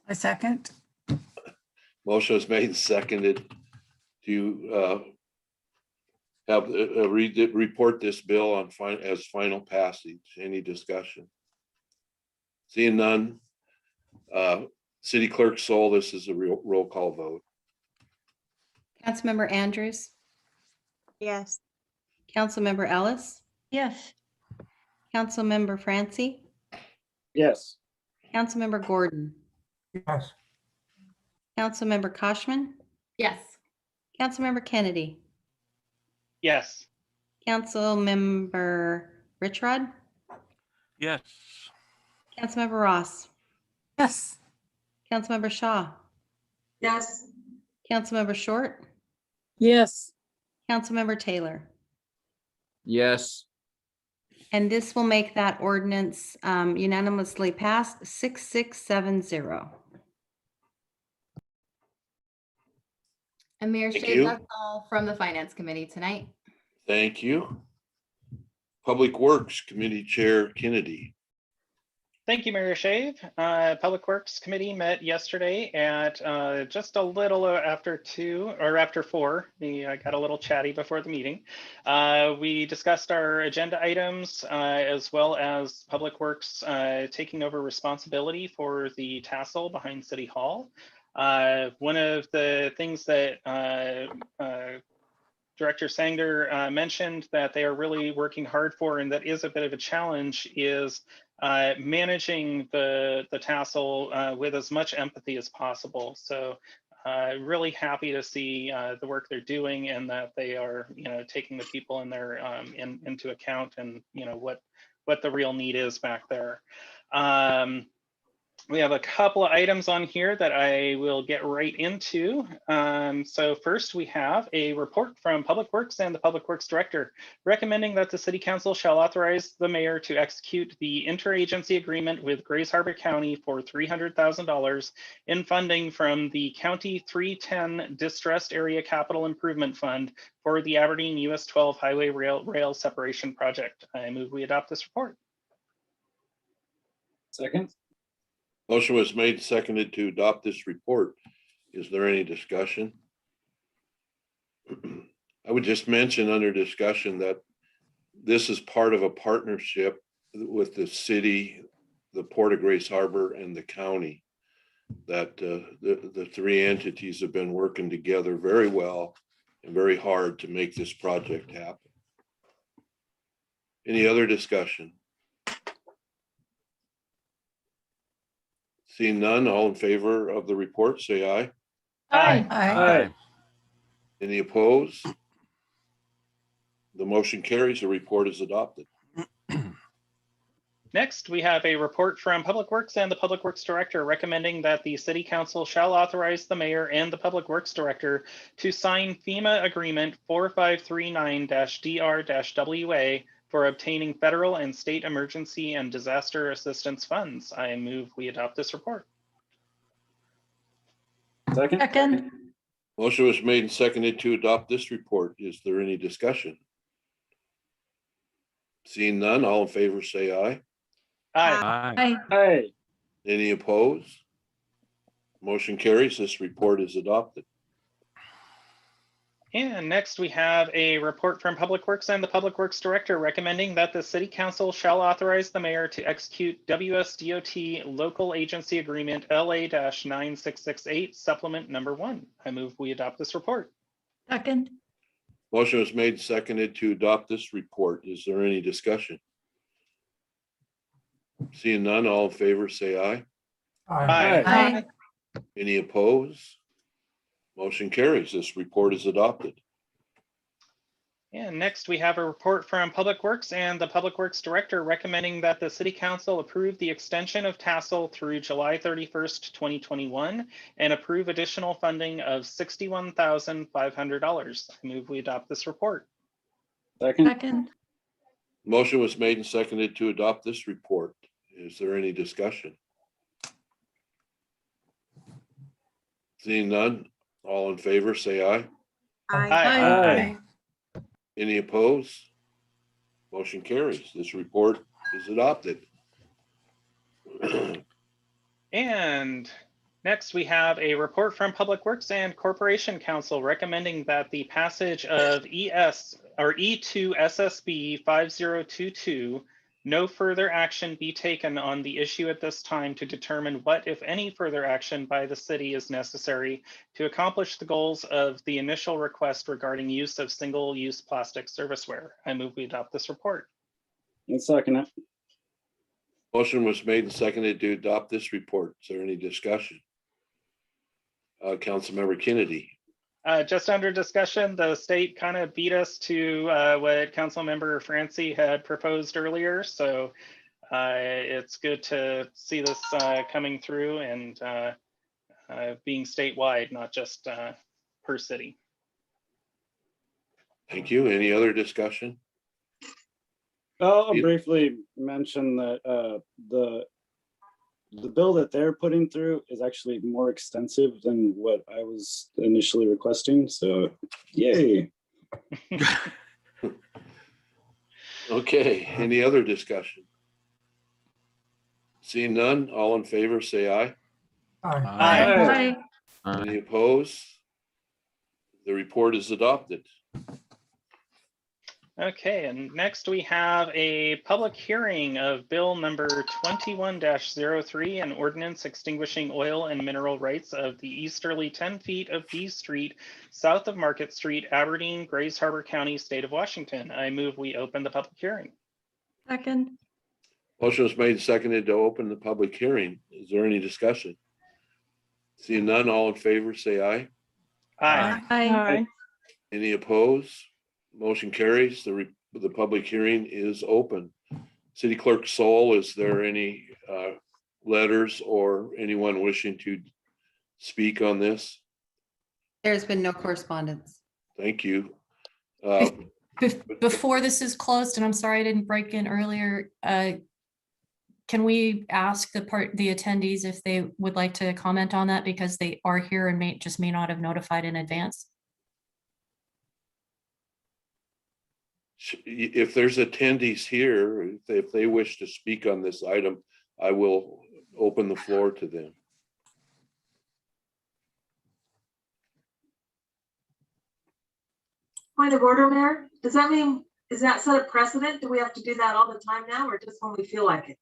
I second. Motion is made and seconded to report this bill on as final passage. Any discussion? Seeing none. City Clerk Sol, this is a roll call vote. Councilmember Andrews, Yes. Councilmember Ellis, Yes. Councilmember Francie, Yes. Councilmember Gordon, Yes. Councilmember Koshman, Yes. Councilmember Kennedy, Yes. Councilmember Richrod, Yes. Councilmember Ross, Yes. Councilmember Shaw, Yes. Councilmember Short, Yes. Councilmember Taylor. Yes. And this will make that ordinance unanimously passed 6670. And Mayor Thank Shea, you. that's all from the Finance Committee tonight. Thank you. Public Works Committee Chair Kennedy. Thank you, Mayor Shave. Public Works Committee met yesterday at just a little after 2 or after 4. I got a little chatty before the meeting. We discussed our agenda items as well as Public Works taking over responsibility for the tassel behind City Hall. One of the things that Director Sanger mentioned that they are really working hard for, and that is a bit of a challenge, is managing the tassel with as much empathy as possible. So really happy to see the work they're doing, and that they are, taking the people in their into account, and what the real need is back there. We have a couple of items on here that I will get right into. So first, we have a report from Public Works and the Public Works Director recommending that the City Council shall authorize the mayor to execute the interagency agreement with Grays Harbor County for $300,000 in funding from the County 310 Distressed Area Capital Improvement Fund for the Aberdeen US 12 Highway Rail Separation Project. I move we adopt this report. Second. Motion was made and seconded to adopt this report. Is there any discussion? I would just mention under discussion that this is part of a partnership with the city, the Port of Grays Harbor, and the county. That the three entities have been working together very well and very hard to make this project happen. Any other discussion? Seeing none, all in favor of the report, say aye. Aye. Aye. Any opposed? The motion carries. The report is adopted. Next, we have a report from Public Works and the Public Works Director recommending that the City Council shall authorize the mayor and the Public Works Director to sign FEMA Agreement 4539-DR-WA for obtaining federal and state emergency and disaster assistance funds. I move we adopt this report. Second. Second. Motion was made and seconded to adopt this report. Is there any discussion? Seeing none, all in favor say aye. Aye. Aye. Aye. Any opposed? Motion carries. This report is adopted. And next, we have a report from Public Works and the Public Works Director recommending that the City Council shall authorize the mayor to execute WSDOT Local Agency Agreement LA-9668 Supplement Number 1. I move we adopt this report. Second. Motion was made and seconded to adopt this report. Is there any discussion? Seeing none, all in favor say aye. Aye. Aye. Any opposed? Motion carries. This report is adopted. And next, we have a report from Public Works and the Public Works Director recommending that the City Council approve the extension of tassel through July 31st, 2021, and approve additional funding of $61,500. I move we adopt this report. Second. Second. Motion was made and seconded to adopt this report. Is there any discussion? Seeing none, all in favor say aye. Aye. Any opposed? Motion carries. This report is adopted. And next, we have a report from Public Works and Corporation Council recommending that the passage of E2 SSB 5022 no further action be taken on the issue at this time to determine what, if any, further action by the city is necessary to accomplish the goals of the initial request regarding use of single-use plastic serviceware. I move we adopt this report. I'll second it. Motion was made and seconded to adopt this report. Is there any discussion? Councilmember Kennedy. Just under discussion, the state kind of beat us to what Councilmember Francie had proposed earlier. So it's good to see this coming through and being statewide, not just per city. Thank you. Any other discussion? I'll briefly mention that the bill that they're putting through is actually more extensive than what I was initially requesting. So, yay. Okay, any other discussion? Seeing none, all in favor, say aye. Aye. Any opposed? The report is adopted. Okay, and next we have a public hearing of bill number 21-03, an ordinance extinguishing oil and mineral rights of the easterly 10 feet of D Street, south of Market Street, Aberdeen, Grays Harbor County, state of Washington. I move we open the public hearing. Second. Motion was made and seconded to open the public hearing. Is there any discussion? Seeing none, all in favor, say aye. Aye. Aye. Any opposed? Motion carries. The public hearing is open. City Clerk Sol, is there any letters or anyone wishing to speak on this? There's been no correspondence. Thank you. Before this is closed, and I'm sorry I didn't break in earlier, can we ask the attendees if they would like to comment on that, because they are here and may not have notified in advance? If there's attendees here, if they wish to speak on this item, I will open the floor to them. Point of order, Mayor. Does that mean, is that set a precedent? Do we have to do that all the time now or just when we feel like it?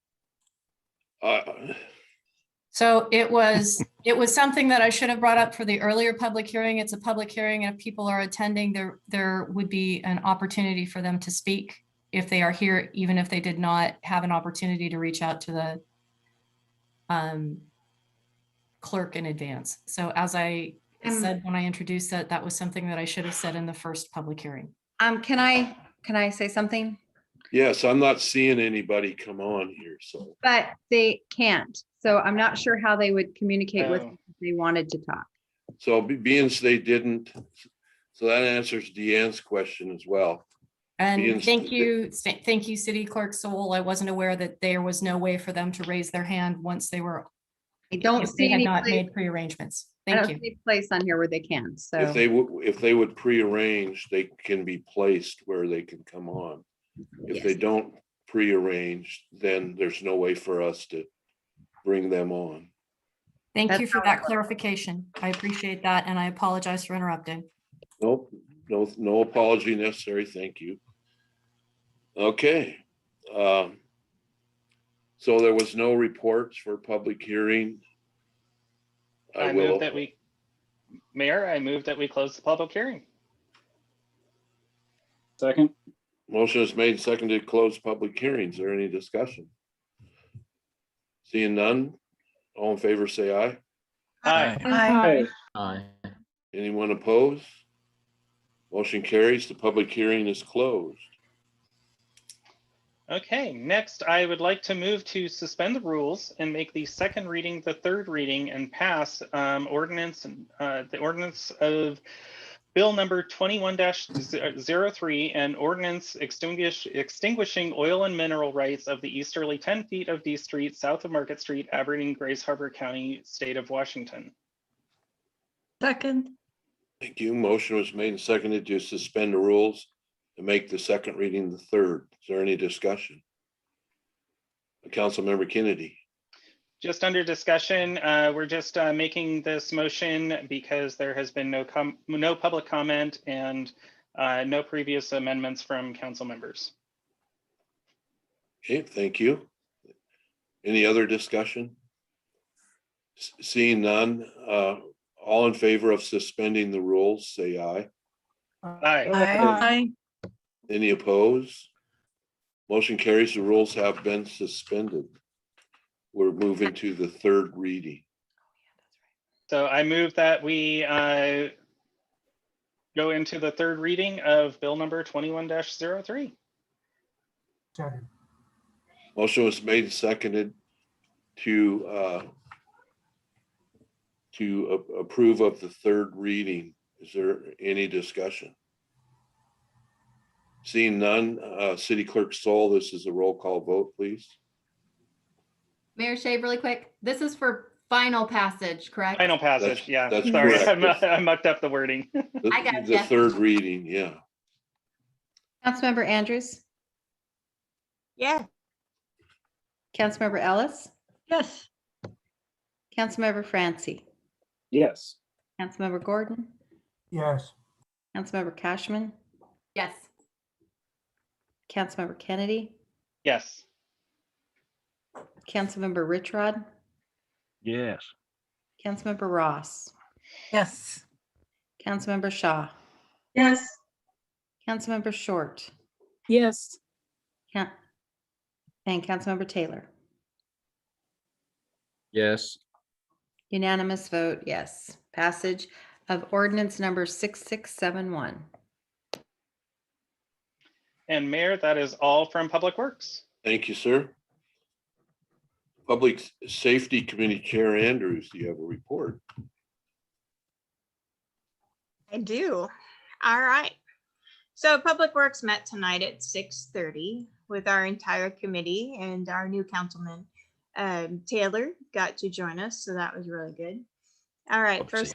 So it was something that I should have brought up for the earlier public hearing. It's a public hearing, and if people are attending, there would be an opportunity for them to speak if they are here, even if they did not have an opportunity to reach out to the clerk in advance. So as I said when I introduced that was something that I should have said in the first public hearing. Can I say something? Yes, I'm not seeing anybody come on here, so. But they can't. So I'm not sure how they would communicate with Oh. us if they wanted to talk. So being they didn't, so that answers Deanne's question as well. And thank you, City Clerk Sol. I wasn't aware that there was no way for them to raise their hand once they were, I don't if see they had any not place, made pre-arrangements. I Thank don't you. see a place on here where they can. If So they would pre-arrange, they can be placed where they can come on. If they Yes. don't pre-arrange, then there's no way for us to bring them on. Thank That's you for how it that works. clarification. I appreciate that, and I apologize for interrupting. Nope, no apology necessary. Thank you. Okay. So there was no reports for public hearing. I move that we, Mayor, I move that we close the public hearing. Second. Motion is made and seconded to close public hearings. Is there any discussion? Seeing none, all in favor, say aye. Aye. Aye. Anyone opposed? Motion carries. The public hearing is closed. Okay, next, I would like to move to suspend the rules and make the second reading the third reading and pass the ordinance of bill number 21-03 and ordinance extinguishing oil and mineral rights of the easterly 10 feet of D Street, south of Market Street, Aberdeen, Grays Harbor County, state of Washington. Second. Thank you. Motion was made and seconded to suspend the rules to make the second reading the third. Is there any discussion? Councilmember Kennedy. Just under discussion, we're just making this motion because there has been no public comment and no previous amendments from council members. Okay, thank you. Any other discussion? Seeing none, all in favor of suspending the rules, say aye. Aye. Aye. Any opposed? Motion carries. The rules have been suspended. We're moving to the third reading. So I move that we go into the third reading of bill number 21-03. Second. Motion was made and seconded to approve of the third reading. Is there any discussion? Seeing none, City Clerk Stoll, this is a roll call vote, please. Mayor Shave, really quick. This is for final passage, correct? Final passage, That's- yeah. that's Sorry, correct. I mucked up the wording. I got The ya. third reading, yeah. Councilmember Andrews, Yeah. Councilmember Ellis, Yes. Councilmember Francie, Yes. Councilmember Gordon, Yes. Councilmember Cashman, Yes. Councilmember Kennedy, Yes. Councilmember Richrod, Yes. Councilmember Ross, Yes. Councilmember Shaw, Yes. Councilmember Short, Yes. Coun- and Councilmember Taylor. Yes. Unanimous vote, yes. Passage of ordinance number 6671. And Mayor, that is all from Public Works. Thank you, sir. Public Safety Committee Chair Andrews, do you have a report? I do. All right. So Public Works met tonight at 6:30 with our entire committee, and our new councilman, Taylor, got to join us. So that was really good. All right. Public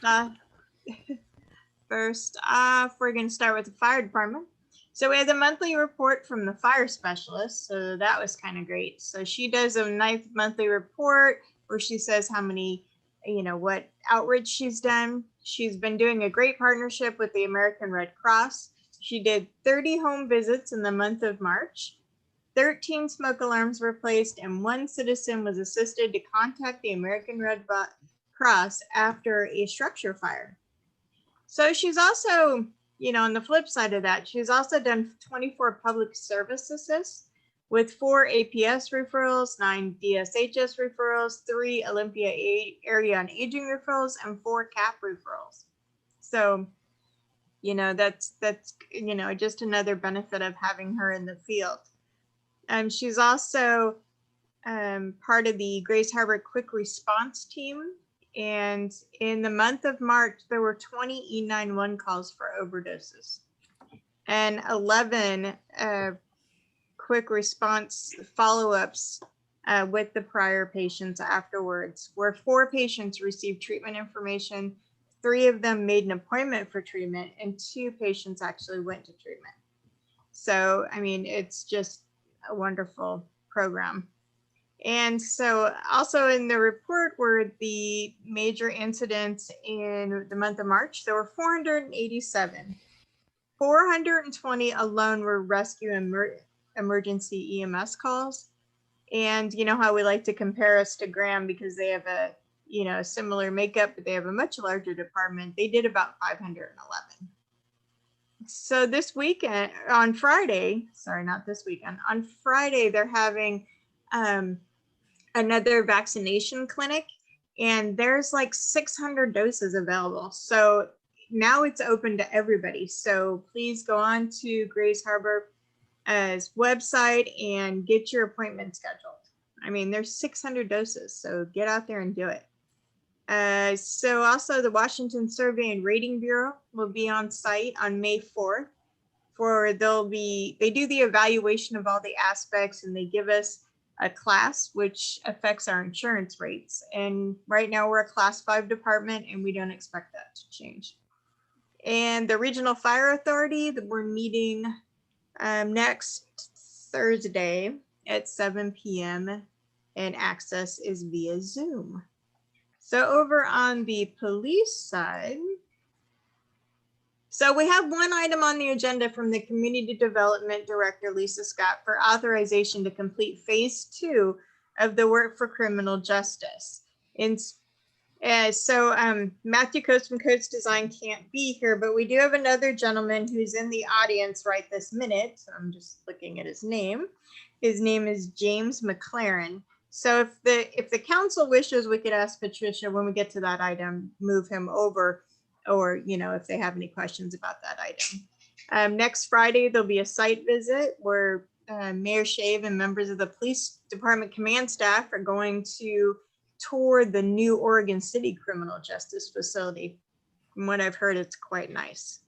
First off, we're going to start with the fire department. So we had the monthly report from the fire specialist. So that was kind of great. So she does a nice monthly report where she says how many, what outreach she's done. She's been doing a great partnership with the American Red Cross. She did 30 home visits in the month of March. 13 smoke alarms were placed, and 1 citizen was assisted to contact the American Red Cross after a structure fire. So she's also, on the flip side of that, she's also done 24 public service assists with 4 APS referrals, 9 DSHS referrals, 3 Olympia Area on Aging referrals, and 4 CAP referrals. So, that's just another benefit of having her in the field. She's also part of the Grace Harbor Quick Response Team. And in the month of March, there were 20 E911 calls for overdoses and 11 quick response follow-ups with the prior patients afterwards, where 4 patients received treatment information, 3 of them made an appointment for treatment, and 2 patients actually went to treatment. So, it's just a wonderful program. And so also in the report were the major incidents in the month of March. There were 487. 420 alone were rescue emergency EMS calls. And you know how we like to compare us to Graham because they have a similar makeup, but they have a much larger department. They did about 511. So this weekend, on Friday, on Friday, they're having another vaccination clinic, and there's like 600 doses available. So now it's open to everybody. So please go on to Grace Harbor website and get your appointment scheduled. There's 600 doses, so get out there and do it. So also the Washington Survey and Rating Bureau will be on site on May 4th. They do the evaluation of all the aspects, and they give us a class which affects our insurance rates. And right now we're a class 5 department, and we don't expect that to change. And the Regional Fire Authority, we're meeting next Thursday at 7 p.m. and access is via Zoom. So over on the police side, So we have one item on the agenda from the Community Development Director, Lisa Scott, for authorization to complete phase 2 of the work for criminal justice. Matthew Coates from Coates Design can't be here, but we do have another gentleman who's in the audience right this minute. I'm just looking at his name. His name is James McLaren. So if the council wishes, we could ask Patricia when we get to that item, move him over, or if they have any questions about that item. Next Friday, there'll be a site visit where Mayor Shave and members of the police department command staff are going to tour the new Oregon City Criminal Justice Facility. From what I've heard, it's quite nice.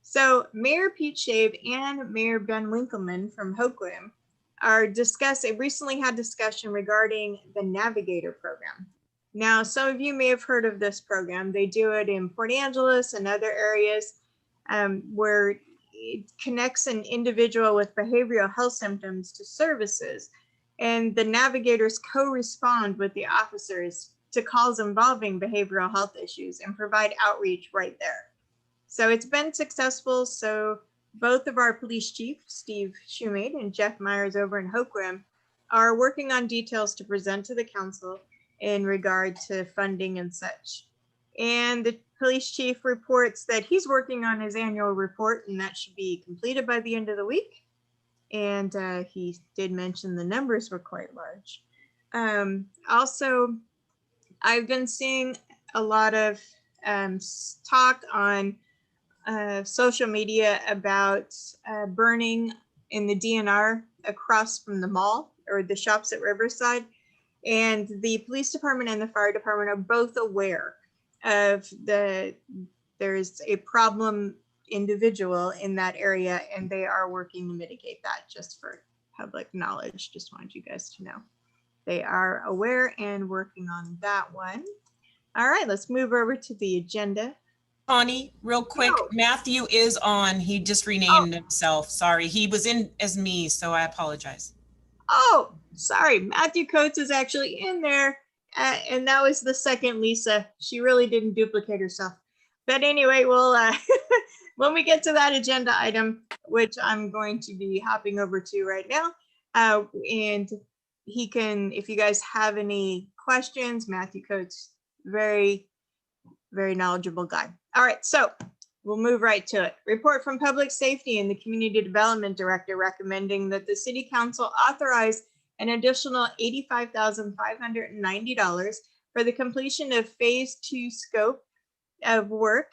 So Mayor Pete Shave and Mayor Ben Winkleman from Hoquiam recently had discussion regarding the Navigator program. Now, some of you may have heard of this program. They do it in Port Angeles and other areas where it connects an individual with behavioral health symptoms to services. And the navigators co-respond with the officers to calls involving behavioral health issues and provide outreach right there. So it's been successful. So both of our police chief, Steve Shoemate and Jeff Myers over in Hoquiam, are working on details to present to the council in regard to funding and such. And the police chief reports that he's working on his annual report, and that should be completed by the end of the week. And he did mention the numbers were quite large. Also, I've been seeing a lot of talk on social media about burning in the DNR across from the mall or the shops at Riverside. And the police department and the fire department are both aware of there's a problem individual in that area, and they are working to mitigate that. Just for public knowledge, just wanted you guys to know. They are aware and working on that one. All right, let's move over to the agenda. Connie, real quick, Matthew is on. He just renamed himself. Sorry, he was in as me, so I apologize. Oh, sorry. Matthew Coates is actually in there. And that was the second Lisa. She really didn't duplicate herself. But anyway, we'll when we get to that agenda item, which I'm going to be hopping over to right now, and he can, if you guys have any questions, Matthew Coates, very, very knowledgeable guy. All right, so we'll move right to it. Report from Public Safety and the Community Development Director recommending that the City Council authorize an additional $85,590 for the completion of phase 2 scope of work,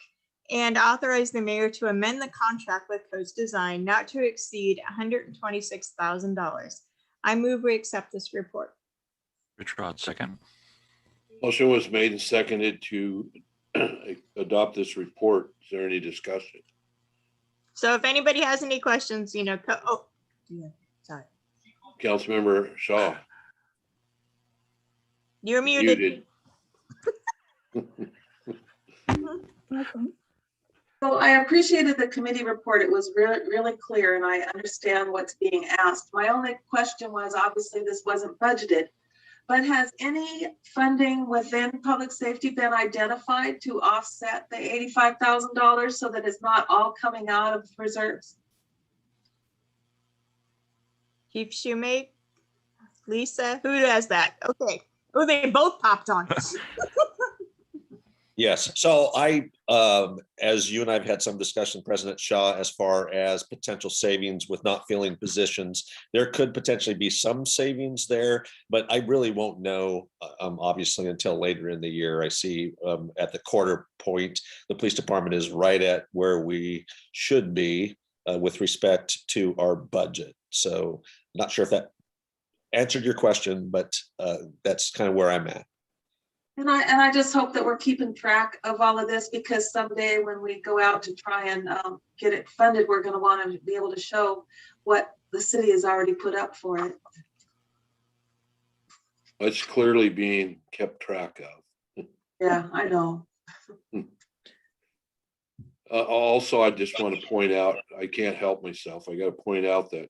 and authorize the mayor to amend the contract with Coates Design not to exceed $126,000. I move we accept this report. Rich Rod, second. Motion was made and seconded to adopt this report. Is there any discussion? So if anybody has any questions, sorry. Councilmember Shaw. You're muted. So I appreciated the committee report. It was really, really clear, and I understand what's being asked. My only question was, obviously this wasn't budgeted, but has any funding within public safety been identified to offset the $85,000 so that it's not all coming out of reserves? Chief Shoemate, Lisa, who has that? Okay. Oh, they both popped on. Yes, so as you and I've had some discussion, President Shaw, as far as potential savings with not filling positions, there could potentially be some savings there, but I really won't know, obviously, until later in the year. I see at the quarter point, the police department is right at where we should be with respect to our budget. So not sure if that answered your question, but that's kind of where I'm at. And I just hope that we're keeping track of all of this, because someday when we go out to try and get it funded, we're going to want to be able to show what the city has already put up for it. It's clearly being kept track of. Yeah, I know. Also, I just want to point out, I can't help myself. I got to point out that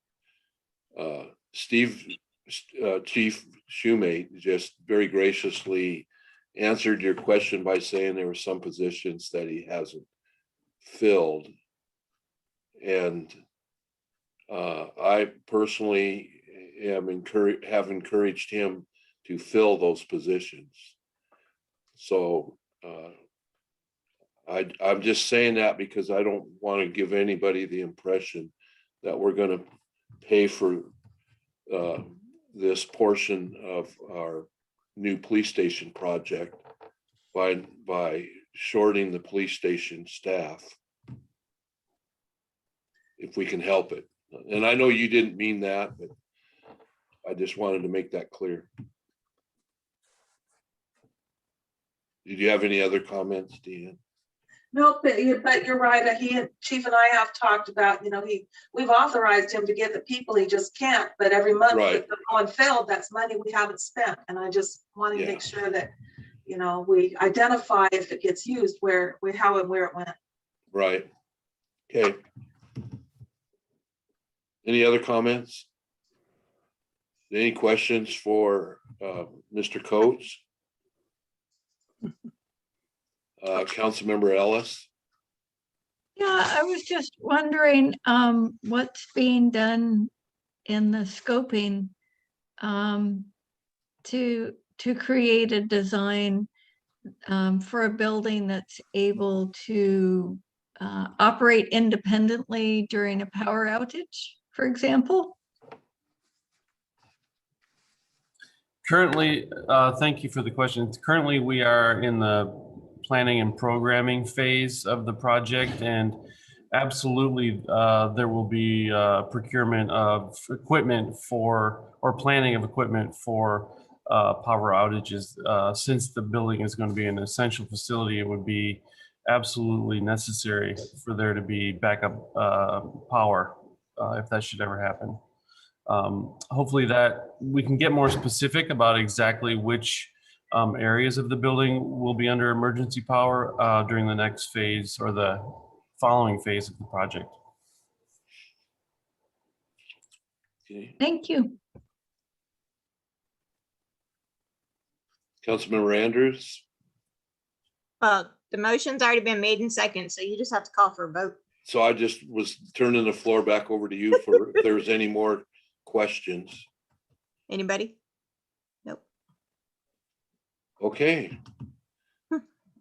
Chief Shoemate just very graciously answered your question by saying there were some positions that he hasn't filled. And I personally have encouraged him to fill those positions. So I'm just saying that because I don't want to give anybody the impression that we're going to pay for this portion of our new police station project by shorting the police station staff, if we can help it. And I know you didn't mean that, but I just wanted to make that clear. Did you have any other comments, Deanne? No, but you're right. Chief and I have talked about, we've authorized him to get the people, he just can't. But every month Right. that one failed, that's money we haven't spent. And I just want to make sure that, we identify if it gets used, how and where it went. Right. Okay. Any other comments? Any questions for Mr. Coates? Councilmember Ellis? Yeah, I was just wondering what's being done in the scoping to create a design for a building that's able to operate independently during a power outage, for example? Currently, thank you for the question. Currently, we are in the planning and programming phase of the project, and absolutely there will be procurement of equipment or planning of equipment for power outages. Since the building is going to be an essential facility, it would be absolutely necessary for there to be backup power if that should ever happen. Hopefully that we can get more specific about exactly which areas of the building will be under emergency power during the next phase or the following phase of the project. Okay. Thank you. Councilmember Andrews? Well, the motion's already been made in second, so you just have to call for a vote. So I just was turning the floor back over to you for if there's any more questions. Anybody? Okay.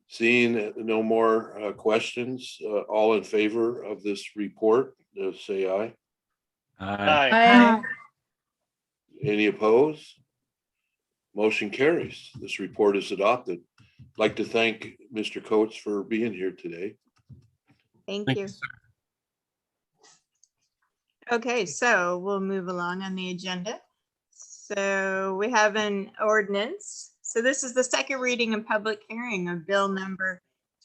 Seeing no more questions, all in favor of this report, say aye. Aye. Any opposed? Motion carries. This report is adopted. I'd like to thank Mr. Coates for being here today. Thank you. Okay, so we'll move along on the agenda. So we have an ordinance. So this is the second reading and public hearing of bill number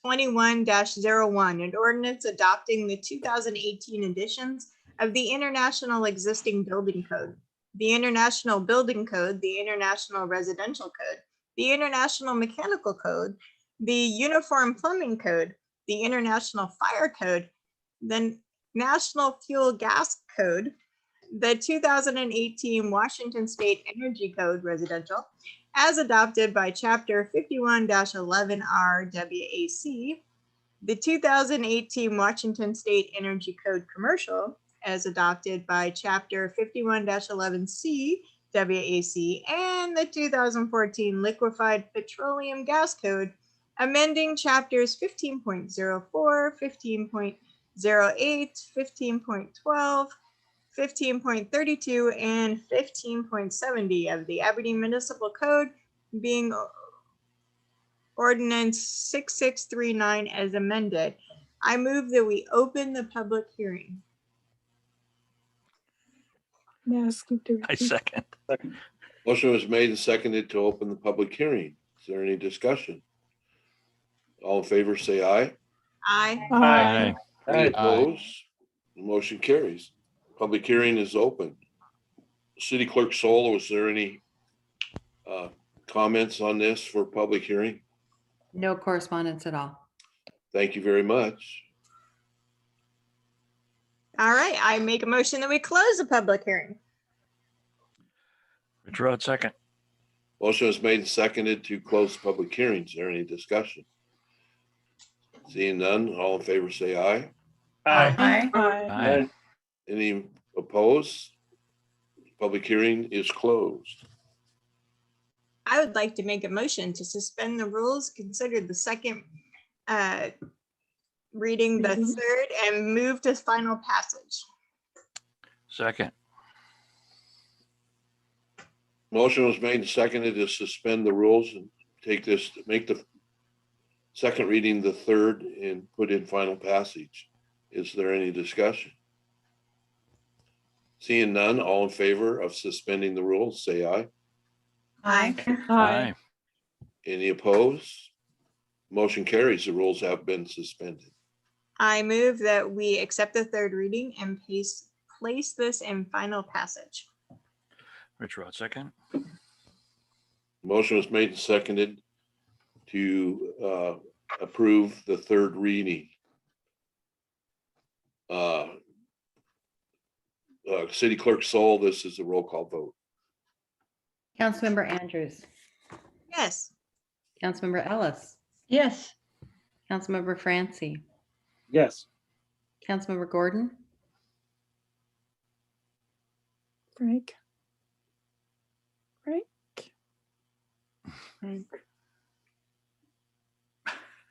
21-01, an ordinance adopting the 2018 editions of the International Existing Building Code, the International Building Code, the International Residential Code, the International Mechanical Code, the Uniform Plumbing Code, the International Fire Code, the National Fuel Gas Code, the 2018 Washington State Energy Code Residential, as adopted by Chapter 51-11R WAC, the 2018 Washington State Energy Code Commercial, as adopted by Chapter 51-11C WAC, and the 2014 Liquefied Petroleum Gas Code, amending Chapters 15.04, 15.08, 15.12, 15.32 and 15.70 of the Aberdeen Municipal Code, being ordinance 6639 as amended. I move that we open the public hearing. I second. Motion was made and seconded to open the public hearing. Is there any discussion? All in favor, say aye. Aye. Aye. Any opposed? The motion carries. Public hearing is open. City Clerk Solo, is there any comments on this for public hearing? No correspondence at all. Thank you very much. All right, I make a motion that we close the public hearing. Rich Rod, second. Motion was made and seconded to close public hearings. Is there any discussion? Seeing none, all in favor say aye. Aye. Aye. Any opposed? Public hearing is closed. I would like to make a motion to suspend the rules, consider the second reading, the third, and move to final passage. Second. Motion was made and seconded to suspend the rules and make the second reading the third and put in final passage. Is there any discussion? Seeing none, all in favor of suspending the rules, say aye. Aye. Aye. Any opposed? Motion carries. The rules have been suspended. I move that we accept the third reading and place this in final passage. Rich Rod, second. Motion was made and seconded to approve the third reading. City Clerk Sol, this is a roll call vote. Councilmember Andrews, Yes. Councilmember Ellis, Yes. Councilmember Francie, Yes. Councilmember Gordon, Frank.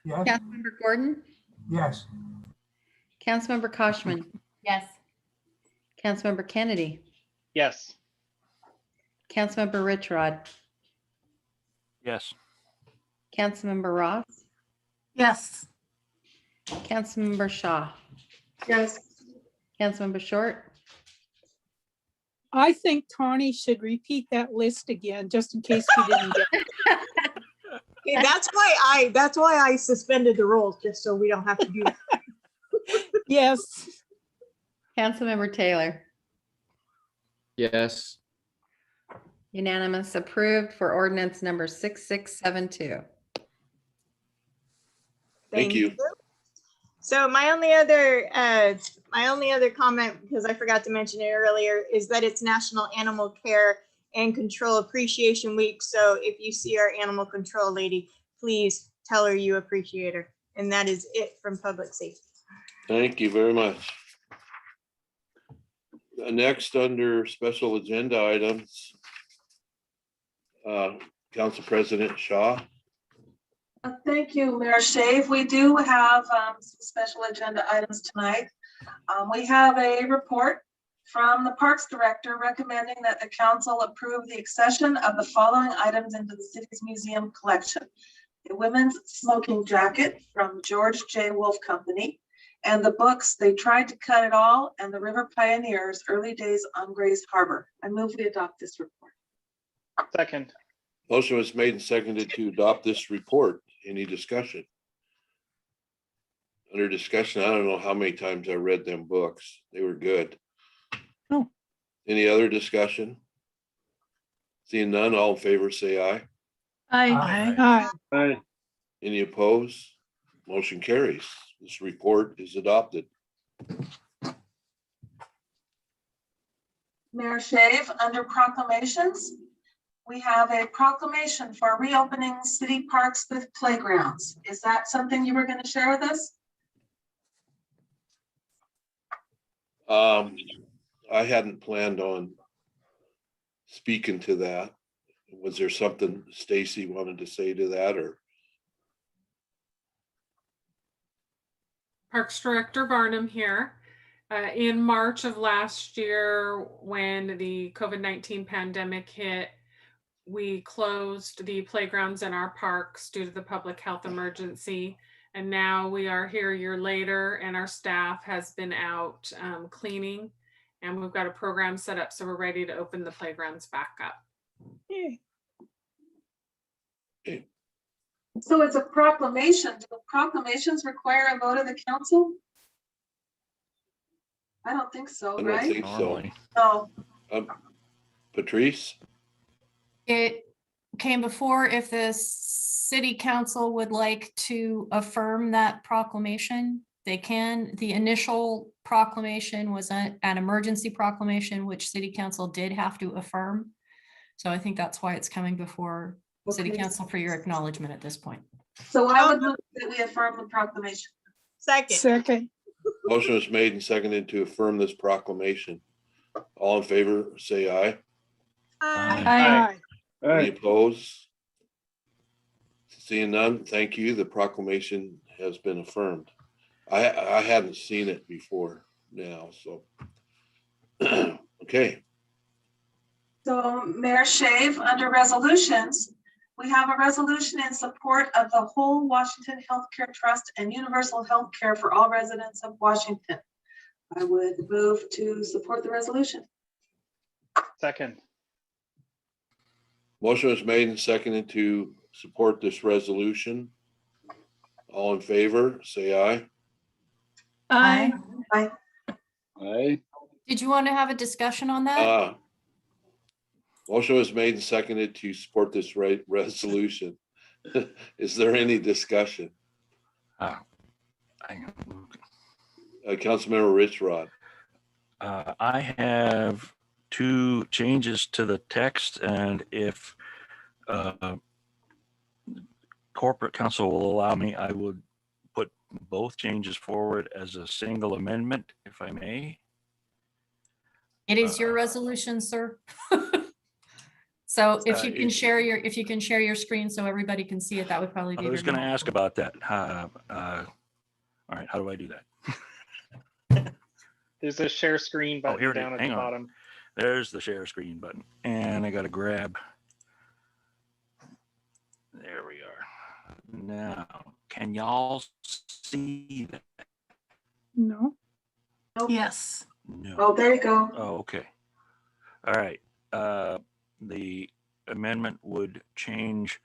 Yes, Councilmember Gordon, yes, Councilmember Koshman, Yes. Councilmember Kennedy, Yes. Councilmember Rich Rod, Yes. Councilmember Ross, Yes. Councilmember Shaw, Yes. Councilmember Short, I think Tawny should repeat that list again, just in case we didn't get it. Okay, that's why I suspended the rules, just so we don't have to do that. Yes. Councilmember Taylor. Yes. Unanimous, approved for ordinance number 6672. Thank you. So my only other comment, because I forgot to mention it earlier, is that it's National Animal Care and Control Appreciation Week. So if you see our animal control lady, please tell her you appreciate her. And that is it from public safety. Thank you very much. Next, under special agenda items, Council President Shaw. Thank you, Mayor Shave. We do have some special agenda items tonight. We have a report from the Parks Director recommending that the council approve the accession of the following items into the city's museum collection: a women's smoking jacket from George J. Wolfe Company, and the books They Tried to Cut It All and The River Pioneers, Early Days on Grays Harbor. I move we adopt this report. Second. Motion was made and seconded to adopt this report. Any discussion? Under discussion, I don't know how many times I read them books. They were good. Oh. Any other discussion? Seeing none, all in favor, say aye. Aye. Aye. Any opposed? Motion carries. This report is adopted. Mayor Shave, under proclamations, we have a proclamation for reopening city parks with playgrounds. Is that something you were going to share with us? I hadn't planned on speaking to that. Was there something Stacy wanted to say to that, or? Parks Director Barnum here. In March of last year, when the COVID-19 pandemic hit, we closed the playgrounds in our parks due to the public health emergency. And now we are here a year later and our staff has been out cleaning, and we've got a program set up, so we're ready to open the playgrounds back up. So it's a proclamation. Do proclamations require a vote of the council? I don't think so, I don't right? think so. No. Patrice? It came before. If the city council would like to affirm that proclamation, they can. The initial proclamation was an emergency proclamation, which city council did have to affirm. So I think that's why it's coming before city council for your acknowledgement at this point. So I would move that we affirm the proclamation. Second. Motion is made and seconded to affirm this proclamation. All in favor, say aye. Aye. Any opposed? Seeing none, thank you. The proclamation has been affirmed. I hadn't seen it before now, so. Okay, So Mayor Shave, under resolutions, we have a resolution in support of the whole Washington Healthcare Trust and universal healthcare for all residents of Washington. I would move to support the resolution. Second. motion is made and seconded to support this resolution. All in favor, say aye. Aye. Aye. Did you want to have a discussion on that? Motion was made and seconded to support this resolution. Is there any discussion? Councilmember Rich Rod. I have two changes to the text, and if corporate counsel will allow me, I would put both changes forward as a single amendment, if I may. It is your resolution, sir. So if you can share your screen so everybody can see it, that would probably be. I was very going to ask helpful. about that. All right, how do I do that? There's a share screen button here it is. down at Hang the on. bottom. There's the share screen button, and I got to grab. There we are. Now, can y'all see that? No. Yes. No. Oh, there you go. Oh, okay. All right. The amendment would change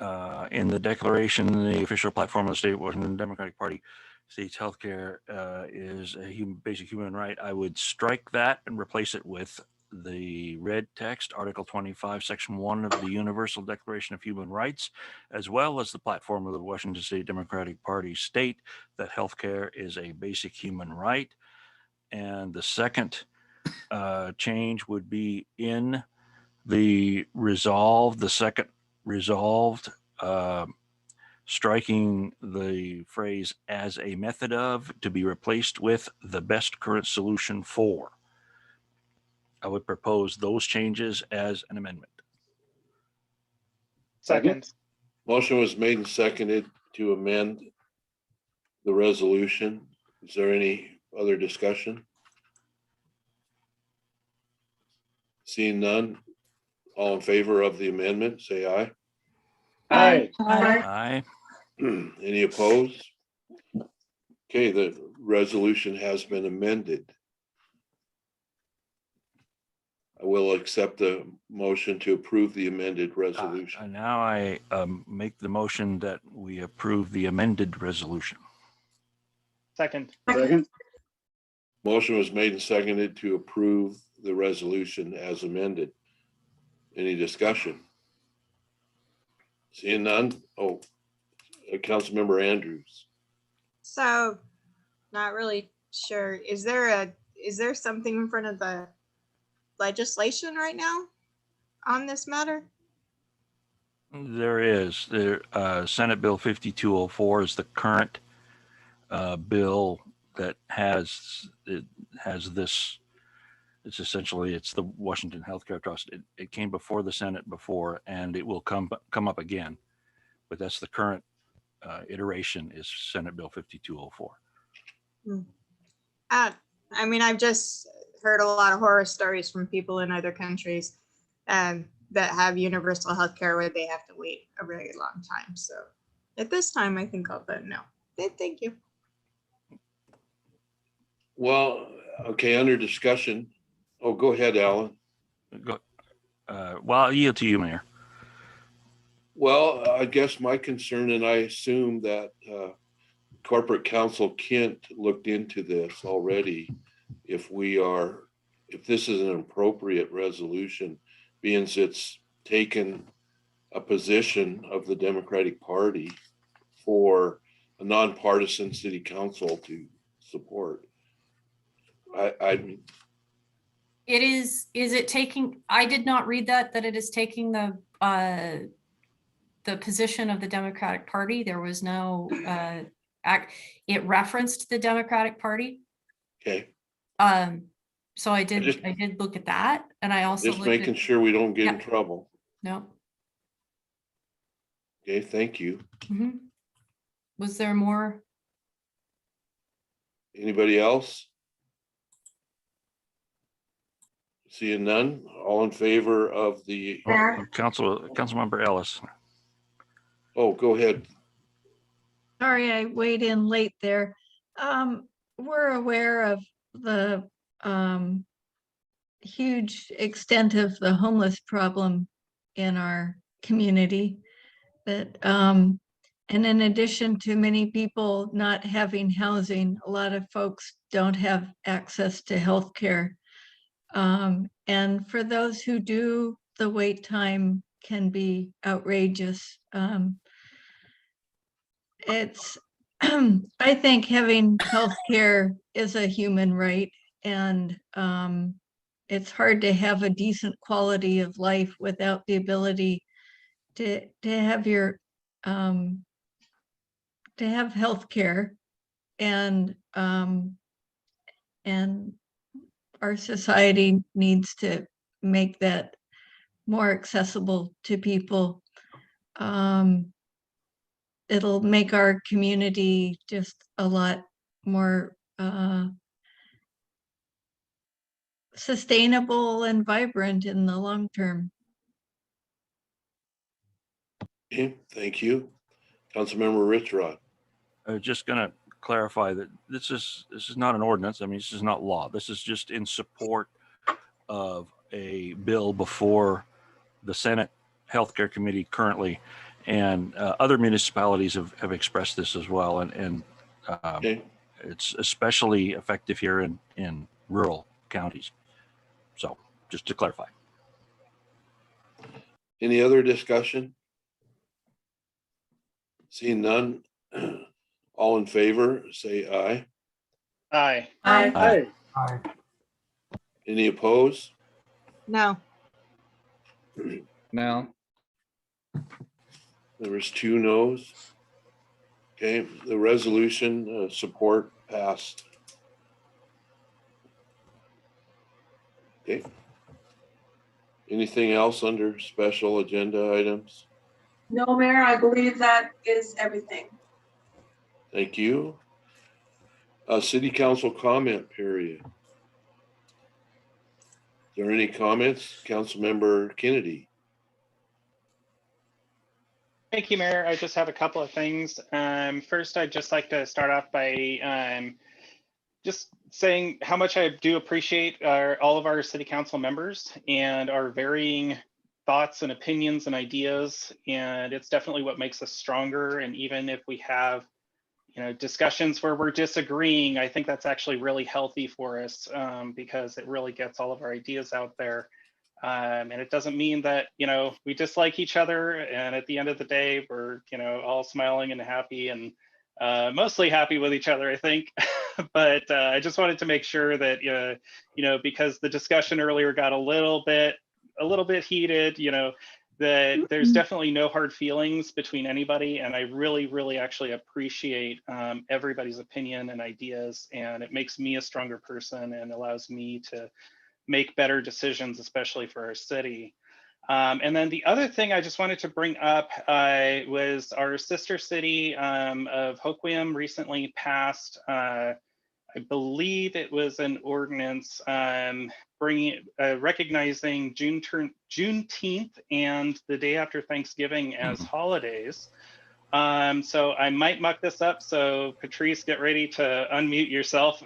in the declaration, the official platform of the state of Washington Democratic Party states healthcare is a basic human right. I would strike that and replace it with the red text, Article 25, Section 1 of the Universal Declaration of Human Rights, as well as the platform of the Washington State Democratic Party state that healthcare is a basic human right. And the second change would be in the second resolved, striking the phrase as a method of to be replaced with the best current solution for. I would propose those changes as an amendment. Second. Motion was made and seconded to amend the resolution. Is there any other discussion? Seeing none, all in favor of the amendment, say aye. Aye. Aye. Any opposed? Okay, the resolution has been amended. I will accept the motion to approve the amended resolution. And now I make the motion that we approve the amended resolution. Second. Second. Motion was made and seconded to approve the resolution as amended. Any discussion? Seeing none? Oh, Councilmember Andrews. So, not really sure. Is there something in front of the legislation right now on this matter? There is. Senate Bill 5204 is the current bill that has this. It's essentially, it's the Washington Healthcare Trust. It came before the Senate before, and it will come up again. But that's the current iteration is Senate Bill 5204. I mean, I've just heard a lot of horror stories from people in other countries that have universal health care where they have to wait a very long time. So at this time, I think I'll vote no. Thank you. Well, okay, under discussion. Oh, go ahead, Alan. Well, I'll yield to you, Mayor. Well, I guess my concern, and I assume that corporate counsel Kent looked into this already. If this is an appropriate resolution, being it's taken a position of the Democratic Party for a nonpartisan city council to support. Is it taking, I did not read that it is taking the position of the Democratic Party. There was no it referenced the Democratic Party. Okay, So I did look at that, and I also just looked making at, sure we don't get in Yep. trouble. no. Okay, thank you. Mhm. Was there more? Anybody else? Seeing none, all in favor of the, Councilmember Ellis. oh, go ahead. Sorry, I weighed in late there. We're aware of the huge extent of the homeless problem in our community. That and in addition to many people not having housing, a lot of folks don't have access to health care. And for those who do, the wait time can be outrageous. It's, I think having healthcare is a human right, and it's hard to have a decent quality of life without the ability to have your to have healthcare, and our society needs to make that more accessible to people. It'll make our community just a lot more sustainable and vibrant in the long term. Okay, thank you. Councilmember Richrod. I was just gonna clarify that this is not an ordinance. I mean, this is not law. This is just in support of a bill before the Senate Healthcare Committee currently, and other municipalities have expressed this as well. And Okay, it's especially effective here in rural counties. So just to clarify. any other discussion? Seeing none, all in favor, say aye. Aye. Aye. Aye. Any opposed? No. No. There was 2 noes. Okay, the resolution support passed. Okay. Anything else under special agenda items? No, Mayor, I believe that is everything. Thank you. City council comment period. Is there any comments? Councilmember Kennedy. Thank you, Mayor. I just have a couple of things. First, I'd just like to start off by just saying how much I do appreciate all of our city council members and our varying thoughts and opinions and ideas. And it's definitely what makes us stronger. And even if we have, discussions where we're disagreeing, I think that's actually really healthy for us because it really gets all of our ideas out there. And it doesn't mean that, we dislike each other. And at the end of the day, we're, all smiling and happy and mostly happy with each other, I think. But I just wanted to make sure that, because the discussion earlier got a little bit heated, that there's definitely no hard feelings between anybody. And I really, really actually appreciate everybody's opinion and ideas. And it makes me a stronger person and allows me to make better decisions, especially for our city. And then the other thing I just wanted to bring up was our sister city of Hoquiam recently passed, I believe it was an ordinance recognizing Juneteenth and the day after Thanksgiving as holidays. So I might muck this up. So Patrice, get ready to unmute yourself.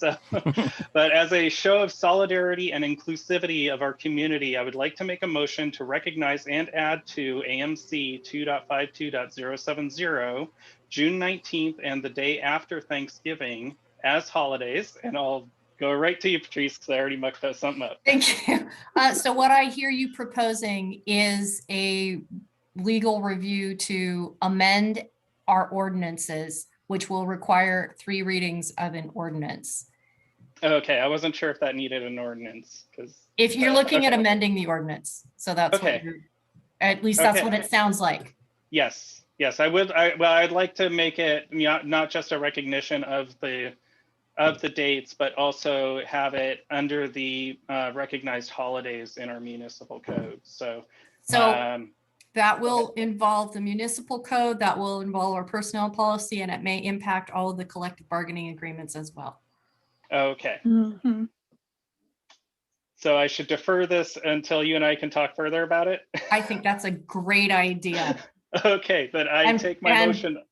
But as a show of solidarity and inclusivity of our community, I would like to make a motion to recognize and add to AMC 2.52.070, June 19th and the day after Thanksgiving as holidays. And I'll go right to you, Patrice, because I already mucked something up. Thank you. So what I hear you proposing is a legal review to amend our ordinances, which will require 3 readings of an ordinance. Okay, I wasn't sure if that needed an ordinance because If you're looking at amending the ordinance, so that's okay. what at least that's what it sounds like. Yes. Yes, I would. Well, I'd like to make it not just a recognition of the dates, but also have it under the recognized holidays in our municipal code. So That will involve the municipal code, that will involve our personnel policy, and it may impact all of the collective bargaining agreements as well. okay. Mhm. So I should defer this until you and I can talk further about it. I think that's a great idea. Okay, then I take my motion.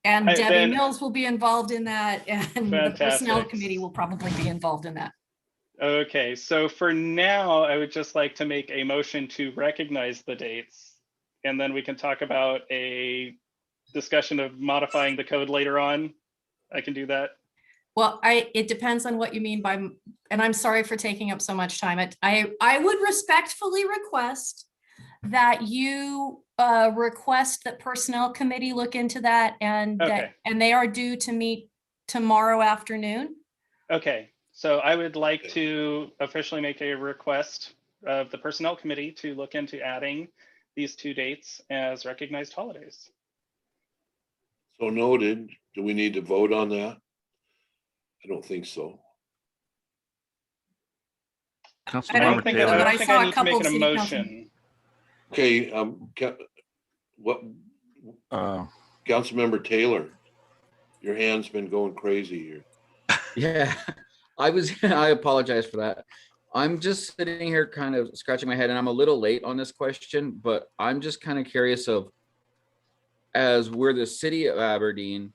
And Debbie then- Mills will be involved in that, and the personnel Fantastic. committee will probably be involved in that. Okay, so for now, I would just like to make a motion to recognize the dates. And then we can talk about a discussion of modifying the code later on. I can do that. Well, it depends on what you mean by, and I'm sorry for taking up so much time. I would respectfully request that you request that personnel committee look into that, and Okay. and they are due to meet tomorrow afternoon. Okay, so I would like to officially make a request of the personnel committee to look into adding these two dates as recognized holidays. So noted. Do we need to vote on that? I don't think so. I don't think Taylor. But I think saw I a need to make couple an city council- emotion. Okay, what, Councilmember Taylor, your hand's been going crazy here. Yeah, I apologize for that. I'm just sitting here kind of scratching my head, and I'm a little late on this question, but I'm just kind of curious of, as we're the city of Aberdeen,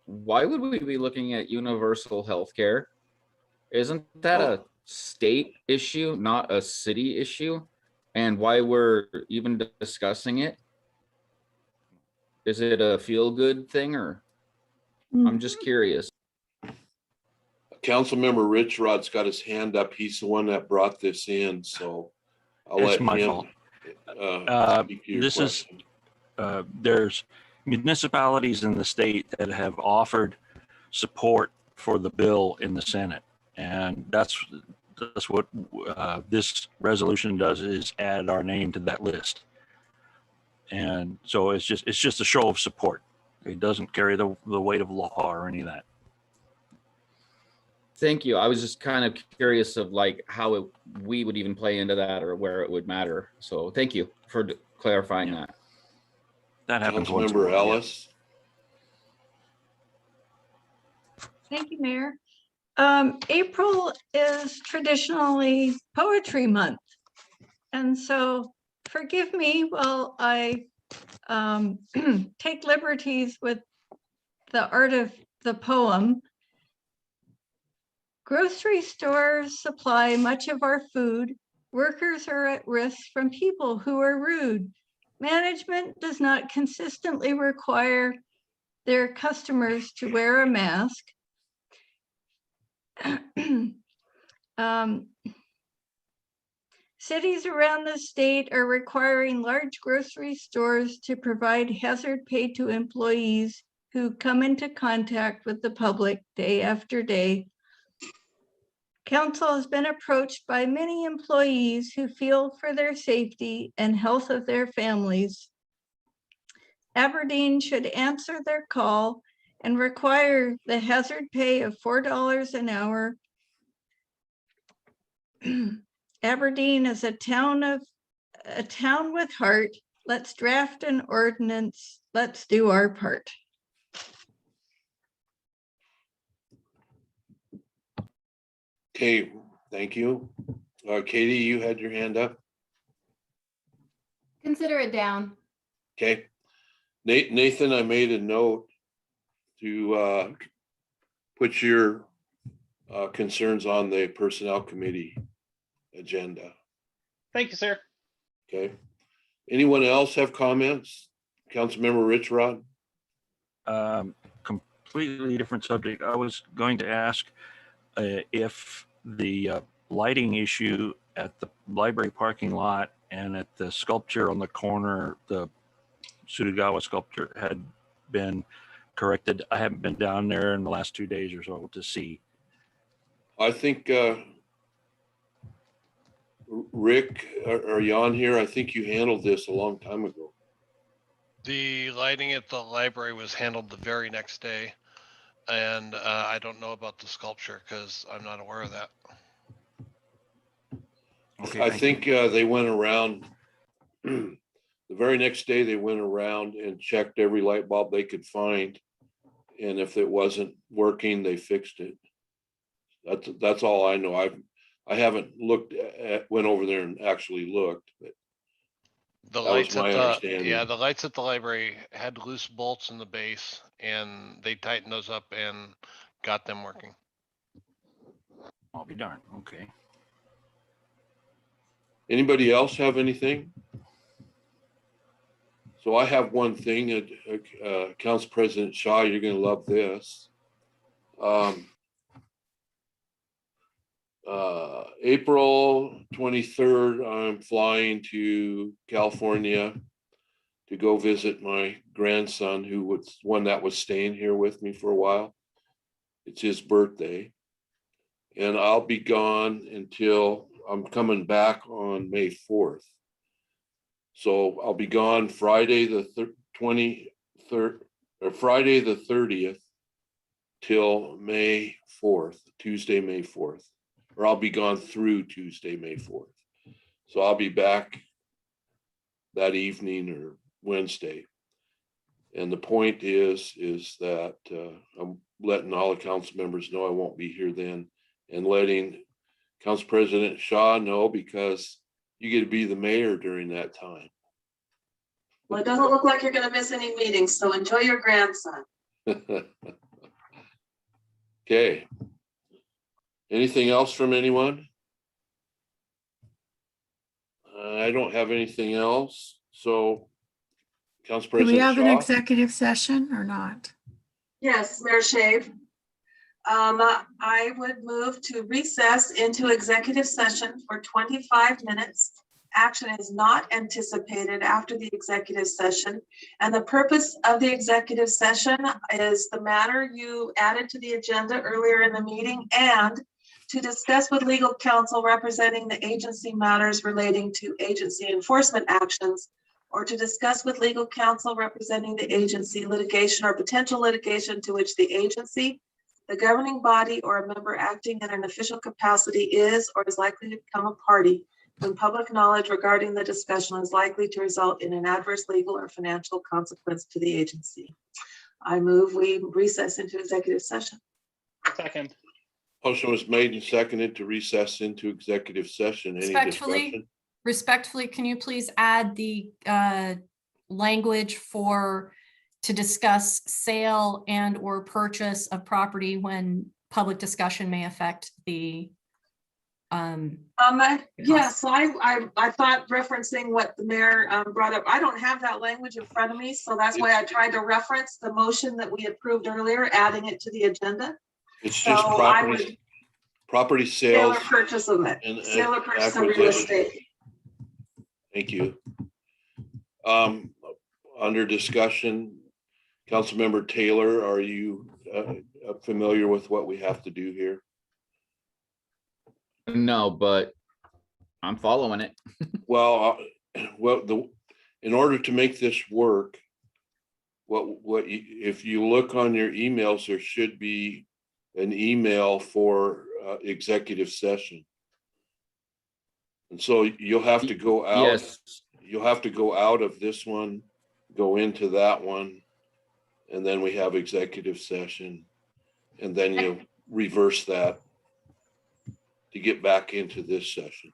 why would we be looking at universal health care? Isn't that a state issue, not a city issue? And why we're even discussing it? Is it a feel-good thing, or? I'm just curious. Councilmember Rich Rod's got his hand up. He's the one that brought this in, so I'll It's let my him. fault. Speak to your This is, question. there's municipalities in the state that have offered support for the bill in the Senate. And that's what this resolution does, is add our name to that list. And so it's just a show of support. It doesn't carry the weight of law or any of that. Thank you. I was just kind of curious of like how we would even play into that, or where it would matter. So thank you for clarifying that. That happens once in a Councilmember while, yeah. Ellis. Thank you, Mayor. April is traditionally Poetry Month. And so forgive me while I take liberties with the art of the poem. Grocery stores supply much of our food. Workers are at risk from people who are rude. Management does not consistently require their customers to wear a mask. Cities around the state are requiring large grocery stores to provide hazard pay to employees who come into contact with the public day after day. Council has been approached by many employees who feel for their safety and health of their families. Aberdeen should answer their call and require the hazard pay of $4 an hour. Aberdeen is a town with heart. Let's draft an ordinance. Let's do our part. Okay, thank you. Katie, you had your hand up. Consider it down. Okay. Nathan, I made a note to put your concerns on the personnel committee agenda. Thank you, sir. Okay. Anyone else have comments? Councilmember Rich Rod? Completely different subject. I was going to ask if the lighting issue at the library parking lot and at the sculpture on the corner, the Sudagawa sculpture, had been corrected. I haven't been down there in the last 2 days or so to see. I think Rick, are you on here? I think you handled this a long time ago. The lighting at the library was handled the very next day. And I don't know about the sculpture because I'm not aware of that. Okay, I thank think they went around, the very next day, they went around and checked every light bulb they could find. And if it wasn't working, they fixed it. That's all I know. I haven't went over there and actually looked, but The that was lights my at understanding. the lights at the library had loose bolts in the base and they tightened those up and got them working. I'll be darned. Okay. Anybody else have anything? So I have one thing, Council President Shaw, you're gonna love this. April 23rd, I'm flying to California to go visit my grandson, who was one that was staying here with me for a while. It's his birthday. And I'll be gone until I'm coming back on May 4th. So I'll be gone Friday the 23rd, or Friday the 30th till May 4th, Tuesday, May 4th. Or I'll be gone through Tuesday, May 4th. So I'll be back that evening or Wednesday. And the point is that I'm letting all the council members know I won't be here then, and letting Council President Shaw know, because you get to be the mayor during that time. Well, it doesn't look like you're gonna miss any meetings, so enjoy your grandson. Okay. Anything else from anyone? I don't have anything else, so Council Do we President have an Shaw? executive session or not? Yes, Mayor Shave. I would move to recess into executive session for 25 minutes. Action is not anticipated after the executive session. And the purpose of the executive session is the matter you added to the agenda earlier in the meeting, and to discuss with legal counsel representing the agency matters relating to agency enforcement actions, or to discuss with legal counsel representing the agency litigation or potential litigation to which the agency, the governing body, or a member acting in an official capacity is or is likely to become a party when public knowledge regarding the discussion is likely to result in an adverse legal or financial consequence to the agency. I move we recess into executive session. Second. Motion was made and seconded to recess into executive session. Any discussion? Respectfully, can you please add the language to discuss sale and or purchase of property when public discussion may affect the Yes, I thought referencing what the mayor brought up. I don't have that language in front of me, so that's why I tried to reference the motion that we approved earlier, adding it to the agenda. It's just So I would property sale sales. or purchase of it, and sale or purchase of real acquisition. estate. Thank you. Under discussion, Councilmember Taylor, are you familiar with what we have to do here? No, but I'm following it. Well, in order to make this work, if you look on your emails, there should be an email for executive session. And so you'll have to go out. Yes. You'll have to go out of this one, go into that one, and then we have executive session. And then you'll reverse that to get back into this session.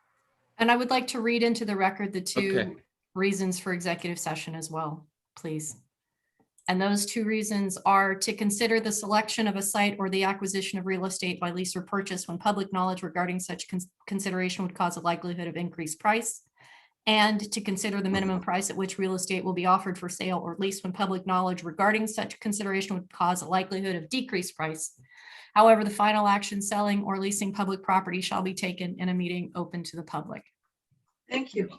And I would like to read into the record the two Okay. reasons for executive session as well, please. And those two reasons are to consider the selection of a site or the acquisition of real estate by lease or purchase when public knowledge regarding such consideration would cause a likelihood of increased price, and to consider the minimum price at which real estate will be offered for sale or lease when public knowledge regarding such consideration would cause a likelihood of decreased price. However, the final action selling or leasing public property shall be taken in a meeting open to the public. Thank you.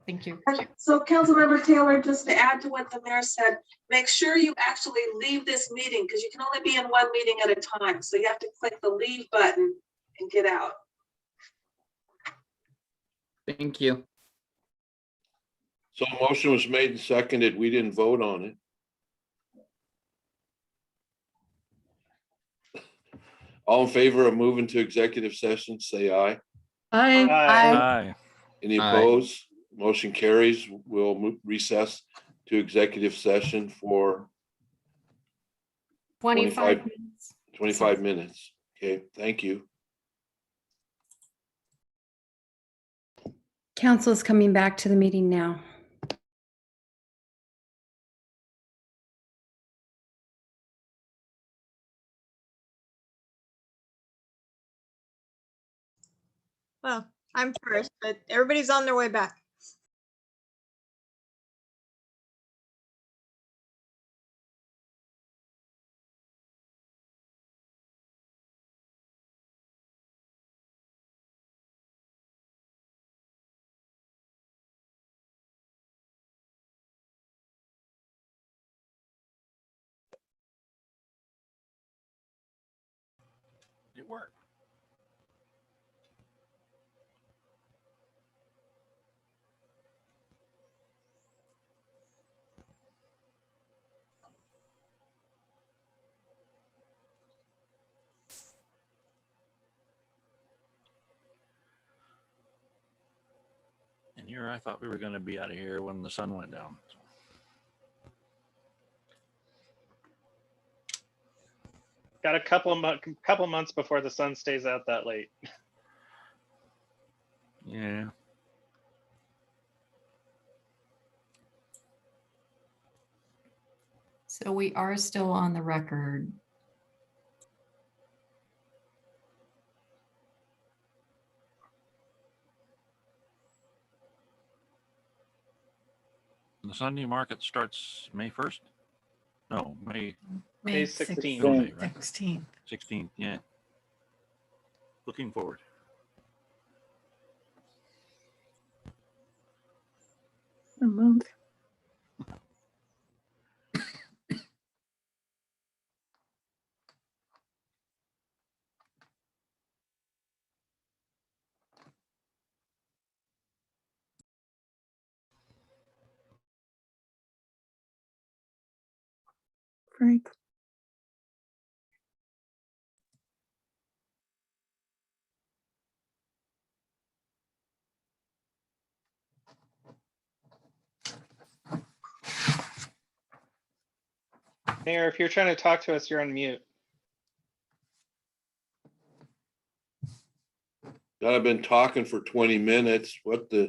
Thank you. So Councilmember Taylor, just to add to what the mayor said, make sure you actually leave this meeting, because you can only be in one meeting at a time. So you have to click the leave button and get out. Thank you. So a motion was made and seconded. We didn't vote on it. All in favor of moving to executive session, say aye. Aye. Any Aye. opposed? Motion carries. We'll recess to executive session for 25 25 minutes. 25 minutes. Okay, thank you. Council is coming back to the meeting now. Well, I'm first, but everybody's on their way back. It worked. And here I thought we were going to be out of here when the sun went down. Got a couple months before the sun stays out that late. Yeah. So we are still on the record. The Sunday market starts May 1st? No, May May 16th. oh, May, right? 16th. 16th, yeah. Looking forward. A month. Frank. Mayor, if you're trying to talk to us, you're on mute. God, I've been talking for 20 minutes. What the?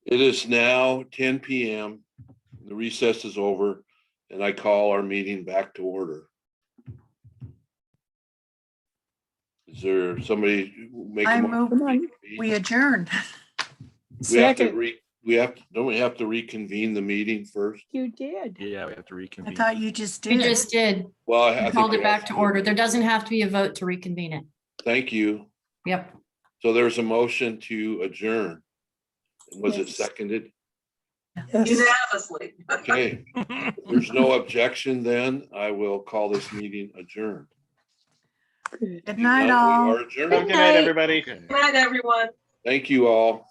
It is now 10 p.m. The recess is over, and I call our meeting back to order. Is there somebody make a I motion? move we adjourn. Second, Don't we have to reconvene the meeting first? you did. Yeah, we have to I reconvene. thought you just We did. just did. Well, I We think called we it back have to order. There doesn't have to be a vote to reconvene it. Thank you. Yep. So there's a motion to adjourn. Was it Yes. seconded? Yes. Unanimously. Okay, there's no objection then. I will call this meeting adjourned. Good night, We all. are Have a adjourned. good night, everybody. Okay. Good night, everyone. Thank you all.